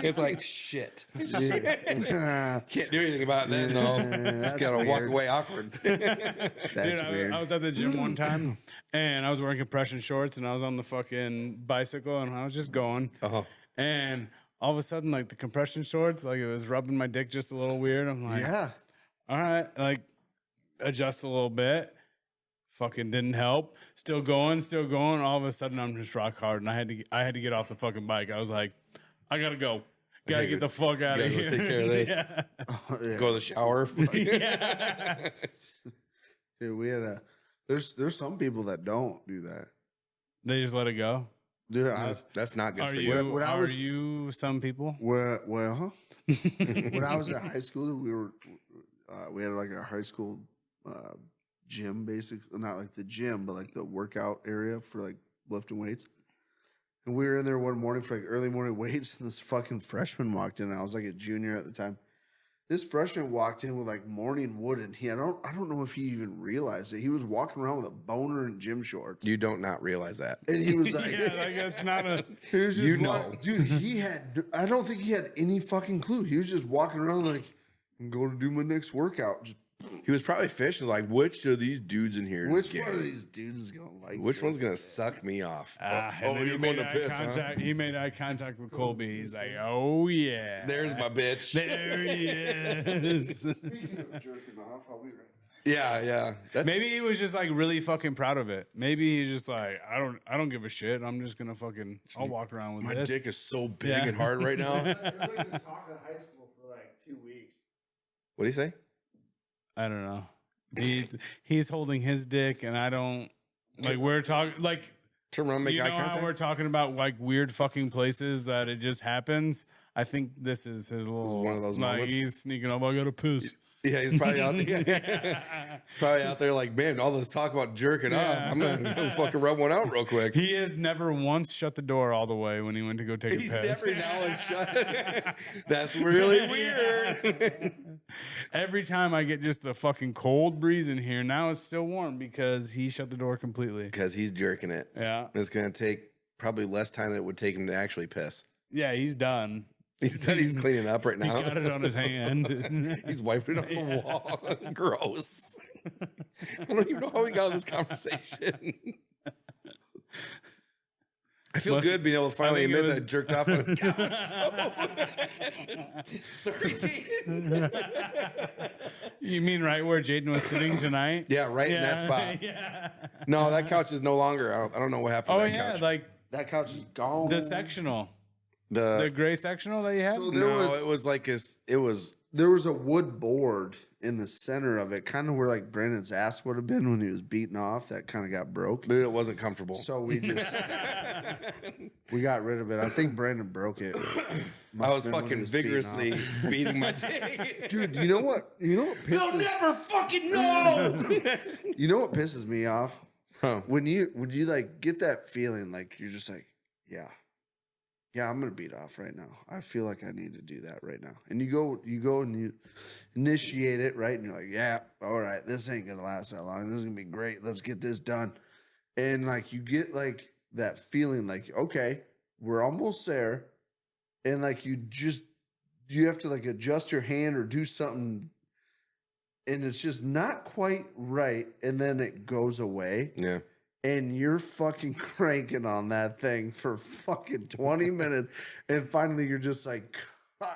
it's like shit. Can't do anything about that though. Just that's gotta walk weird. away awkward. That's dude, weird. I was at the gym one time, and I was wearing compression shorts, and I was on the fucking bicycle, and I was just going, Uh-huh. and all of a sudden, like the compression shorts, like it was rubbing my dick just a little weird. I'm like, Yeah, all right, like adjust a little bit. Fucking didn't help. Still going. All of a sudden, I'm just rock hard, and I had to get off the fucking bike. I was like, I gotta go. Gotta get the fuck out gotta of go here. take care of this. Yeah. yeah. Go to the shower. Dude, we had there's some people that don't do that. They just let it go. Dude, That's not good Are for you? you. When I Are was- you some people? well, huh? When I was in high school, we had like a high school gym, basically, not like the gym, but like the workout area for like lifting weights. And we were in there one morning for like early morning weights, and this fucking freshman walked in. I was like a junior at the time. This freshman walked in with like morning wood, and I don't know if he even realized it. He was walking around with a boner and gym shorts, You don't not realize that. and he was like, Yeah, like it's not a. he was just You know. dude. I don't think he had any fucking clue. He was just walking around like, I'm going to do my next workout. Just He was probably fishing like, which of these dudes in here? Which is one gay? of these dudes is gonna like? Which this? one's gonna suck me off? And then you're going to piss, huh? He made eye contact with Colby. He's like, "Oh yeah, There's my bitch. there he is." Speaking of jerking off, I'll be right. Yeah. That's Maybe he was just like really fucking proud of it. Maybe he's just like, I don't give a shit. I'm just gonna fucking, I'll walk around with my this. dick is so big Yeah. and hard right now. It was like the talk in high school for like 2 weeks. What do you say? I don't know. He's holding his dick, and I don't like. We're talking like. Turn around, make You eye know how contact. we're talking about like weird fucking places that it just happens? I think this is his little one of those like moments. he's sneaking up. I gotta piss. Yeah, he's probably out there. Probably out there like, man, all this talk about jerking off. I'm gonna go fucking rub one out real quick. He has never once shut the door all the way when he went to go take He's a piss. every now and shut. That's really weird. Every time I get just the fucking cold breeze in here, now it's still warm because he shut the door completely. Because he's jerking it. Yeah. It's gonna take probably less time than it would take him to actually piss. Yeah, he's done. He's cleaning up right He now. got it on his hand. He's wiping it off the wall. Gross. I don't even know how we got on this conversation. I feel good being able to finally think it admit was- that I jerked off on his couch. Sorry, Jaden. You mean right where Jaden was sitting tonight? Yeah, right in that spot. Yeah. No, that couch is no longer. I don't know what happened Oh to that yeah, couch. like That couch is gone. the sectional, the gray sectional that you had. So no, it was like it was there was a wood board in the center of it, kind of where like Brandon's ass would have been when he was beaten off. That kind of got broke. but it wasn't comfortable. So we just we got rid of it. I think Brandon broke it. I was Must have been when he fucking was beaten vigorously off. beating my dick. Dude, you know what? You know what pisses? never fucking know. You know what pisses me off? Huh. When you like get that feeling like you're just like, yeah, I'm gonna beat off right now. I feel like I need to do that right now. And you go and you initiate it, right? And you're like, yeah, all right, this ain't gonna last that long. This is gonna be great. Let's get this done. And like you get like that feeling like, okay, we're almost there. And like you have to like adjust your hand or do something, and it's just not quite right, and then it goes away. Yeah. And you're fucking cranking on that thing for fucking 20 minutes. And finally you're just like, God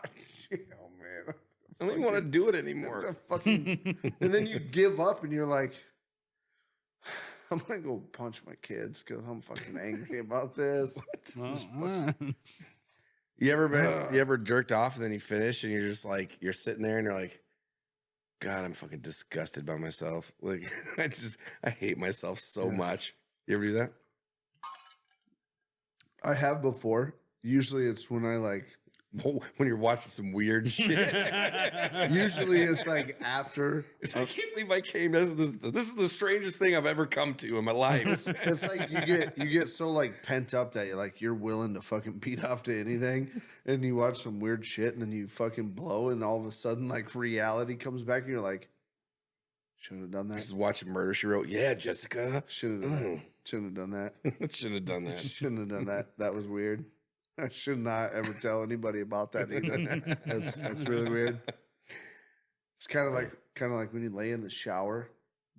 damn, man. I don't even want to do it The anymore. fucking, and then you give up and you're like, I'm going to go punch my kids because I'm fucking angry about this. You ever jerked off and then you finish and you're just like, you're sitting there and you're like, God, I'm fucking disgusted by myself. Like, I hate myself so much. You ever do that? I have before. Usually it's when I like, When you're watching some weird shit. usually it's like after. I can't believe I came. This is the strangest thing I've ever come to in my life. It's like you get so like pent up that you're willing to fucking beat off to anything, and you watch some weird shit, and then you fucking blow, and all of a sudden like reality comes back, and you're like, should have done that. Just watching Murder, She Wrote. Yeah, Jessica. Shouldn't have done that. Shouldn't have done that. Shouldn't have done that. That was weird. I should not ever tell anybody about that either. That's really weird. It's kind of like when you lay in the shower,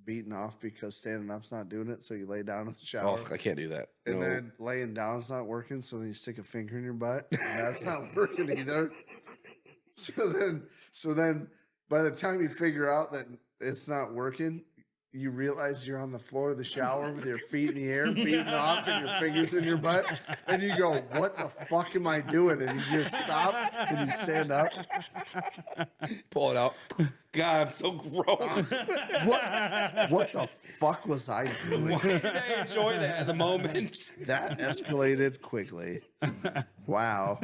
beating off because standing up's not doing it, so you lay down in the shower. Oh, I can't do that. And No. then laying down's not working, so then you stick a finger in your butt. And that's not working either. So then by the time you figure out that it's not working, you realize you're on the floor of the shower with your feet in the air, beating off and your fingers in your butt. And you go, what the fuck am I doing? And you just stop and you stand up. Pull it out. God, I'm so gross. What the fuck was I doing? Why did I enjoy that at the moment? That escalated quickly. Wow.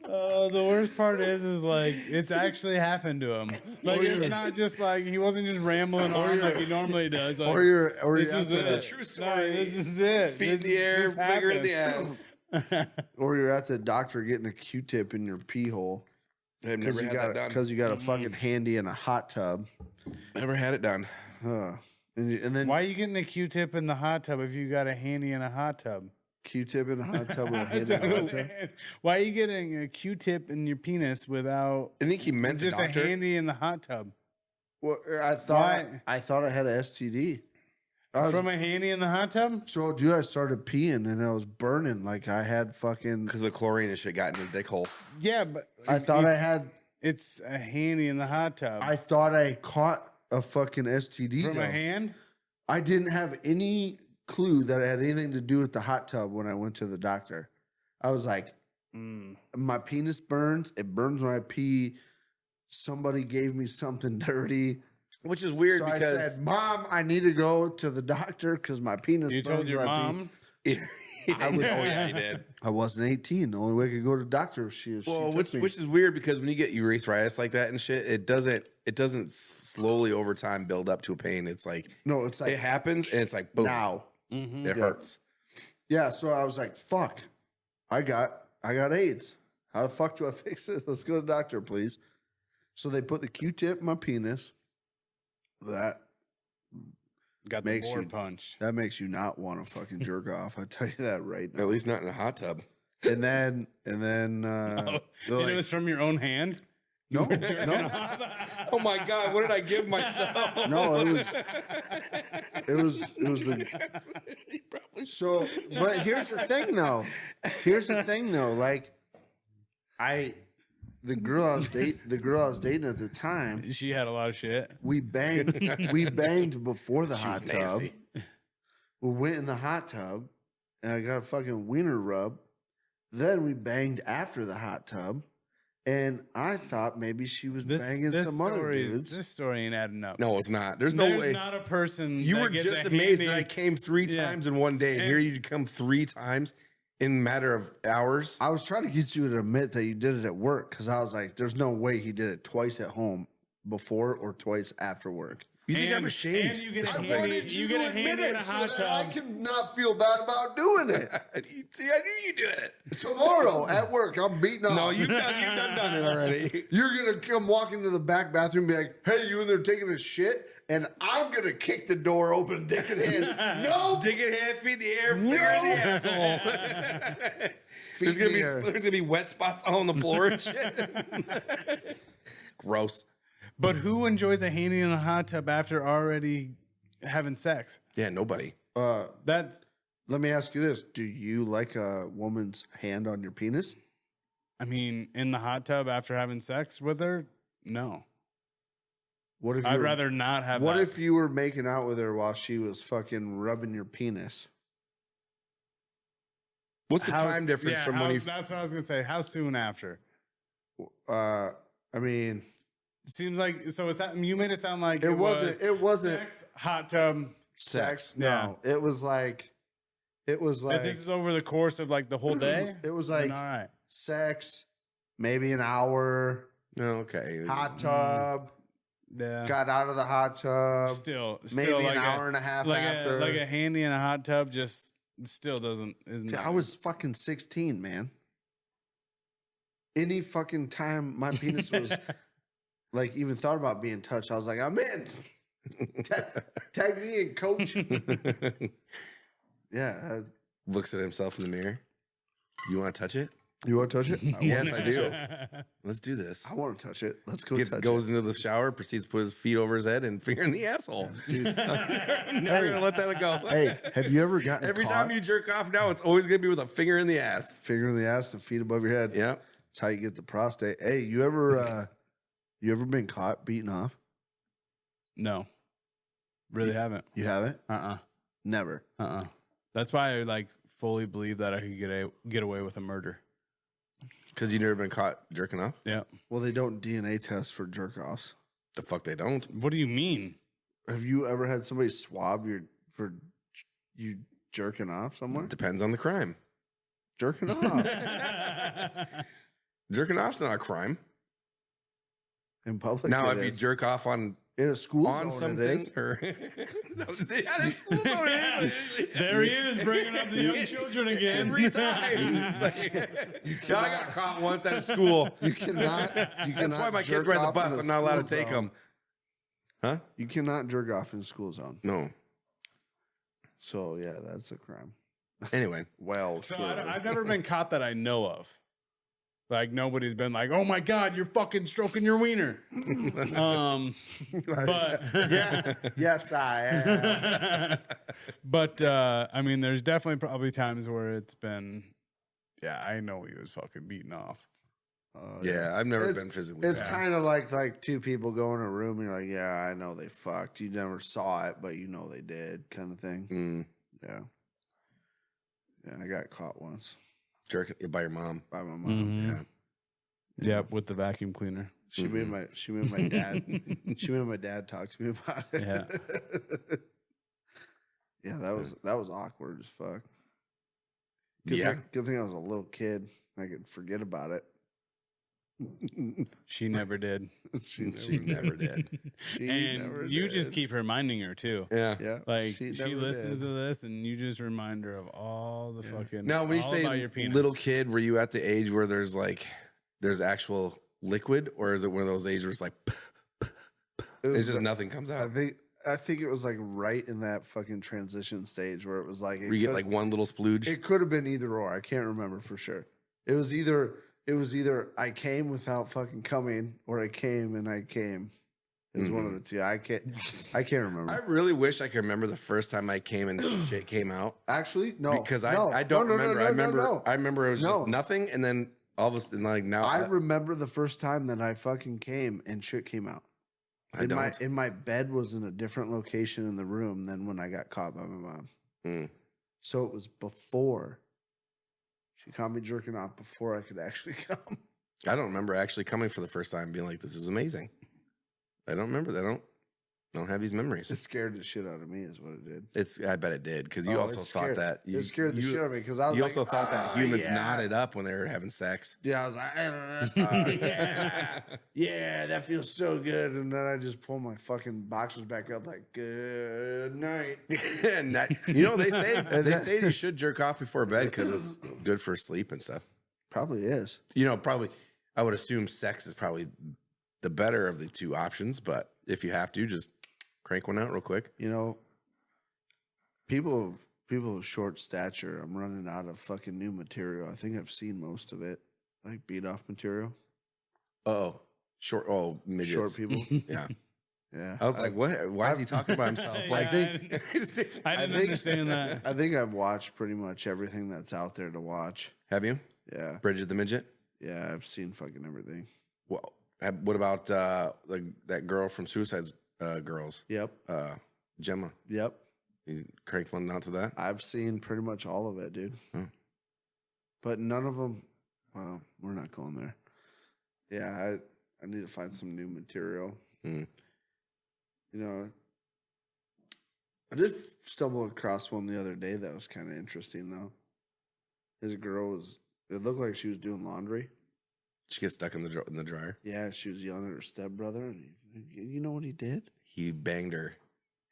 The worst part is like it's actually happened to him. Like it's not just like he wasn't just rambling on like he normally does. Like, Or you're this at is the- it. It's a true story. No, this is it. Feet This- in the air, this finger in the happened. ass. Or you're at the doctor getting a Q-tip in your pee hole I've because never you had got that done. because you got a fucking handy in a hot tub. Never had it done. And then Why are you getting a Q-tip in the hot tub if you got a handy in a hot tub? Q-tip in a hot tub with a hand in a hot tub. Why are you getting a Q-tip in your penis without I think he meant just the a doctor. handy in the hot tub? Well, I Why? thought I had an STD. From a handy in the hot tub? So, dude, I started peeing and I was burning like I had fucking. Because the chlorine and shit got in the dick hole. Yeah, but I thought I it's- had. It's a handy in the hot tub. I thought I caught a fucking STD. From though. a hand? I didn't have any clue that it had anything to do with the hot tub when I went to the doctor. I was like, my penis burns. It burns when I pee. Somebody gave me something dirty. Which is weird So because I said, Mom, I need to go to the doctor because my penis You burns told your when I pee." mom? I was, oh yeah, he did. I wasn't 18. The only way I could go to the doctor was she Well, took me. which is weird because when you get urethritis like that and shit, it doesn't slowly over time build up to a pain. It's like No, it's like it happens and it's like boom, now. it hurts. Yeah, so I was like, fuck. I got AIDS. How the fuck do I fix this? Let's go to the doctor, please. So they put the Q-tip in my penis. That Got the Makes board you- punched. that makes you not want to fucking jerk off. I tell you that right now. At least not in a hot tub. And then Oh, they're and like, it was from your own hand? no, no, Oh my god, what did I give myself? no. It was the. So, but here's the thing, though. Like, the girl I was dating at the time, She had a lot of shit. we banged before the She was hot tub. nasty. We went in the hot tub, and I got a fucking wiener rub. Then we banged after the hot tub, and I thought maybe she was banging some other dudes. This story ain't adding up. No, it's not. There's no There's way. not a person. You that were gets just a amazed handy- that I came three Yeah. times in one day. And here you come 3 times in a matter of hours. I was trying to get you to admit that you did it at work because I was like, "There's no way he did it twice at home before or twice after work." You think I'm And- ashamed? and you get a or handy- something? you get a handy in a hot I tub. can not feel bad about doing it. See, I knew you do it. Tomorrow at work, I'm beating off. No, you've done it already. You're gonna come walk into the back bathroom, and be like, "Hey, you in there taking a shit?" And I'm gonna kick the door open, dick in hand. No, Dick in hand, feet in the air, finger in the asshole. Feet in the air. There's gonna be wet spots all on the floor and shit. Gross. But who enjoys a handy in a hot tub after already having sex? Yeah, nobody. That's Let me ask you this: do you like a woman's hand on your penis? I mean, in the hot tub after having sex with her? No. What if I'd you're- rather not have What that. if you were making out with her while she was fucking rubbing your penis? What's the time difference from when you? That's what I was going to say. How soon after? I mean, Seems like so. You made it sound like It wasn't- it wasn't- sex, hot tub. sex. Yeah. No, it was like But this is over the course of like the whole day. it was Then like all right. sex, maybe an hour, Oh, okay. hot tub, Yeah. got out of the hot tub, Still maybe like an hour and a half like after. like a handy in a hot tub. Just still isn't. Dude, I was fucking 16, man. Any fucking time my penis was like even thought about being touched, I was like, I'm in. Tag me in, coach. Yeah. Looks at himself in the mirror. You want to touch it? You want to touch it? Yes, I do. Let's do this. I want to touch it. Let's go touch Goes into the shower, proceeds to put his feet over his head and finger in the asshole. it. Never gonna let that go. Hey, have you ever gotten Every caught? time you jerk off now, it's always gonna be with a finger in the ass. Finger in the ass and feet above your head. Yep. That's how you get the prostate. Hey, you ever been caught beating off? No, really haven't. You haven't? Never. That's why I like fully believe that I could get away with a murder. Because you never been caught jerking off? Yeah. Well, they don't DNA test for jerk offs. The fuck they don't. What do you mean? Have you ever had somebody swab for you jerking off somewhere? Depends on the crime. Jerking off Jerking off's not a crime. in public. Now, it if you is. jerk off on in a school on zone, something it is. or yeah, in school zone, it is. There he is, bringing up the young children again. Every time. It's like, I got caught once at school. You cannot. That's why my kids ride the bus. I'm not allowed to take them. Huh? You cannot jerk off in a school zone. No. So yeah, that's a crime. Anyway, Well, So sure. I've never been caught that I know of. Like nobody's been like, "Oh my God, you're fucking stroking your wiener." But Yeah. Yes, I am. but I mean, there's definitely probably times where it's been, yeah, I know he was fucking beaten off. yeah, I've never It's- been physically. It's Yeah. kind of like two people go in a room and you're like, yeah, I know they fucked. You never saw it, but you know they did, kind of thing. Mm, Yeah. Yeah, I got caught once jerking by your mom. by my mom. Mhm. Yeah. Yep, with the vacuum cleaner. She made my dad she made my dad talk to me about it. Yeah. Yeah, that was awkward as fuck. Good Yeah. good thing I was a little kid. I could forget about it. She never did. She never did. She And never you just did. keep reminding her too. Yeah. Yeah, Like she never listens did. to this, and you just remind her of all the fucking. Now, when you all about say your penis. little kid, were you at the age where there's actual liquid, or is it one of those ages where it's like It was it's just the- nothing comes out? I think it was like right in that fucking transition stage where it was like Where you get like one little splooge. it could have been either or. I can't remember for sure. It was either I came without fucking coming or I came and I came. It was one of the two. I can't remember. I really wish I could remember the first time I came and shit came out. Actually, no. Because no, I don't no, no, remember. no, I remember no. I remember it was No. just nothing, and then all of a sudden, like now I remember the first time that I fucking came and shit came out. I don't. In my bed was in a different location in the room than when I got caught by my mom. Mm. So it was before. She caught me jerking off before I could actually come. I don't remember actually coming for the first time and being like, "This is amazing." I don't remember that. I don't have these memories. It scared the shit out of me, is what it did. I bet it did, because you Oh, also it thought scared- that it scared the shit out of me because I was you like, also thought that humans yeah. knotted up when they were having sex. Yeah, I was like, yeah, that feels so good. And then I just pull my fucking boxers back up, like, good night. And they say you should jerk off before bed because it's good for sleep and stuff. Probably is. Probably I would assume sex is probably the better of the two options, but if you have to, just crank one out real quick. People of short stature, I'm running out of fucking new material. I think I've seen most of it, like beat off material. Midgets. Short people. Yeah. Yeah. I was like, what? Why is he talking about himself? Like, I didn't understand that. I think I've watched pretty much everything that's out there to watch. have you? Yeah. Bridget the Midget? Yeah, I've seen fucking everything. Well, what about that girl from Suicide Girls? Yep. Gemma. Yep. You cranked one out to that? I've seen pretty much all of it, dude. Hmm. But none of them. Well, we're not going there. Yeah, I need to find some new material. Hmm. I did stumble across one the other day that was kind of interesting though. This girl it looked like she was doing laundry. She gets stuck in the dryer. Yeah, she was yelling at her stepbrother, and you know what he did? He banged her.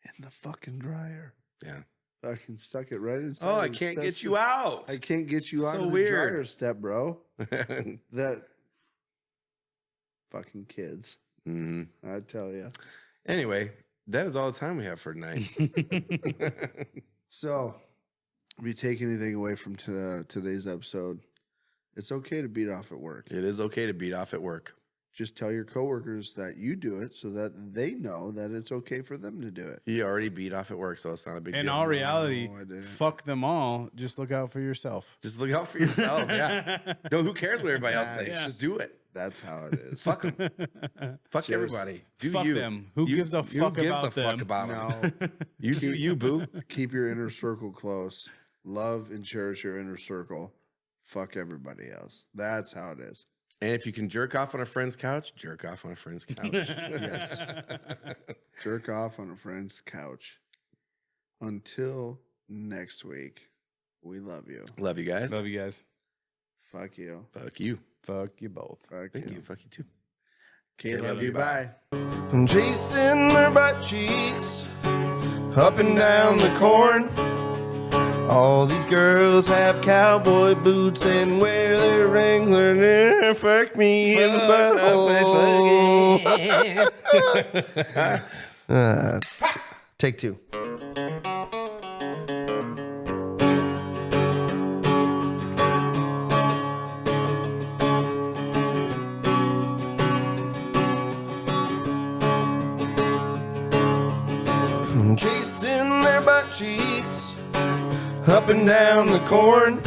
In the fucking dryer. Yeah. Fucking stuck it right inside. Oh, I his can't step- get you out. I can't get you out So of the weird. dryer, step bro. That fucking kids. Mhm. I tell you. Anyway, that is all the time we have for tonight. So, if you take anything away from today's episode, it's okay to beat off at work. It is okay to beat off at work. Just tell your coworkers that you do it so that they know that it's okay for them to do it. He already beat off at work, so it's not a big In deal. all reality, I didn't. fuck them all. Just look out for yourself. Just look out for yourself. Yeah. No, who cares what everybody else thinks? Yeah. Just do it. That's how it is. Fuck them. Fuck Just everybody. Do Fuck you. them. Who gives a fuck gives about a fuck them? about them? No. You do you, boo. Keep your inner circle close. Love and cherish your inner circle. Fuck everybody else. That's how it is. And if you can jerk off on a friend's couch, jerk off on a friend's couch. Yes. Jerk off on a friend's couch. Until next week, we love you. Love you guys. Love you guys. Fuck you. Fuck you. Fuck you both. Fuck Thank you. Fuck you too. KLYB, bye. Chasing her butt cheeks up and down the corn. All these girls have cowboy boots and wear their Wrangler. Fuck me in the butthole. Take two. chasing their butt cheeks up and down the corn.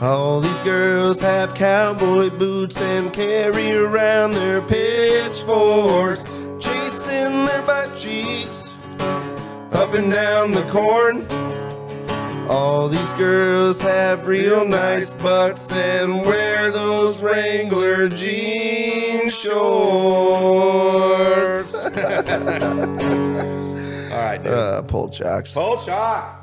All these girls have cowboy boots and carry around their pitchforks, chasing their butt cheeks up and down the corn. All these girls have real nice butts and wear those Wrangler jean shorts. All right, dude. Pulled shocks. Pulled shocks.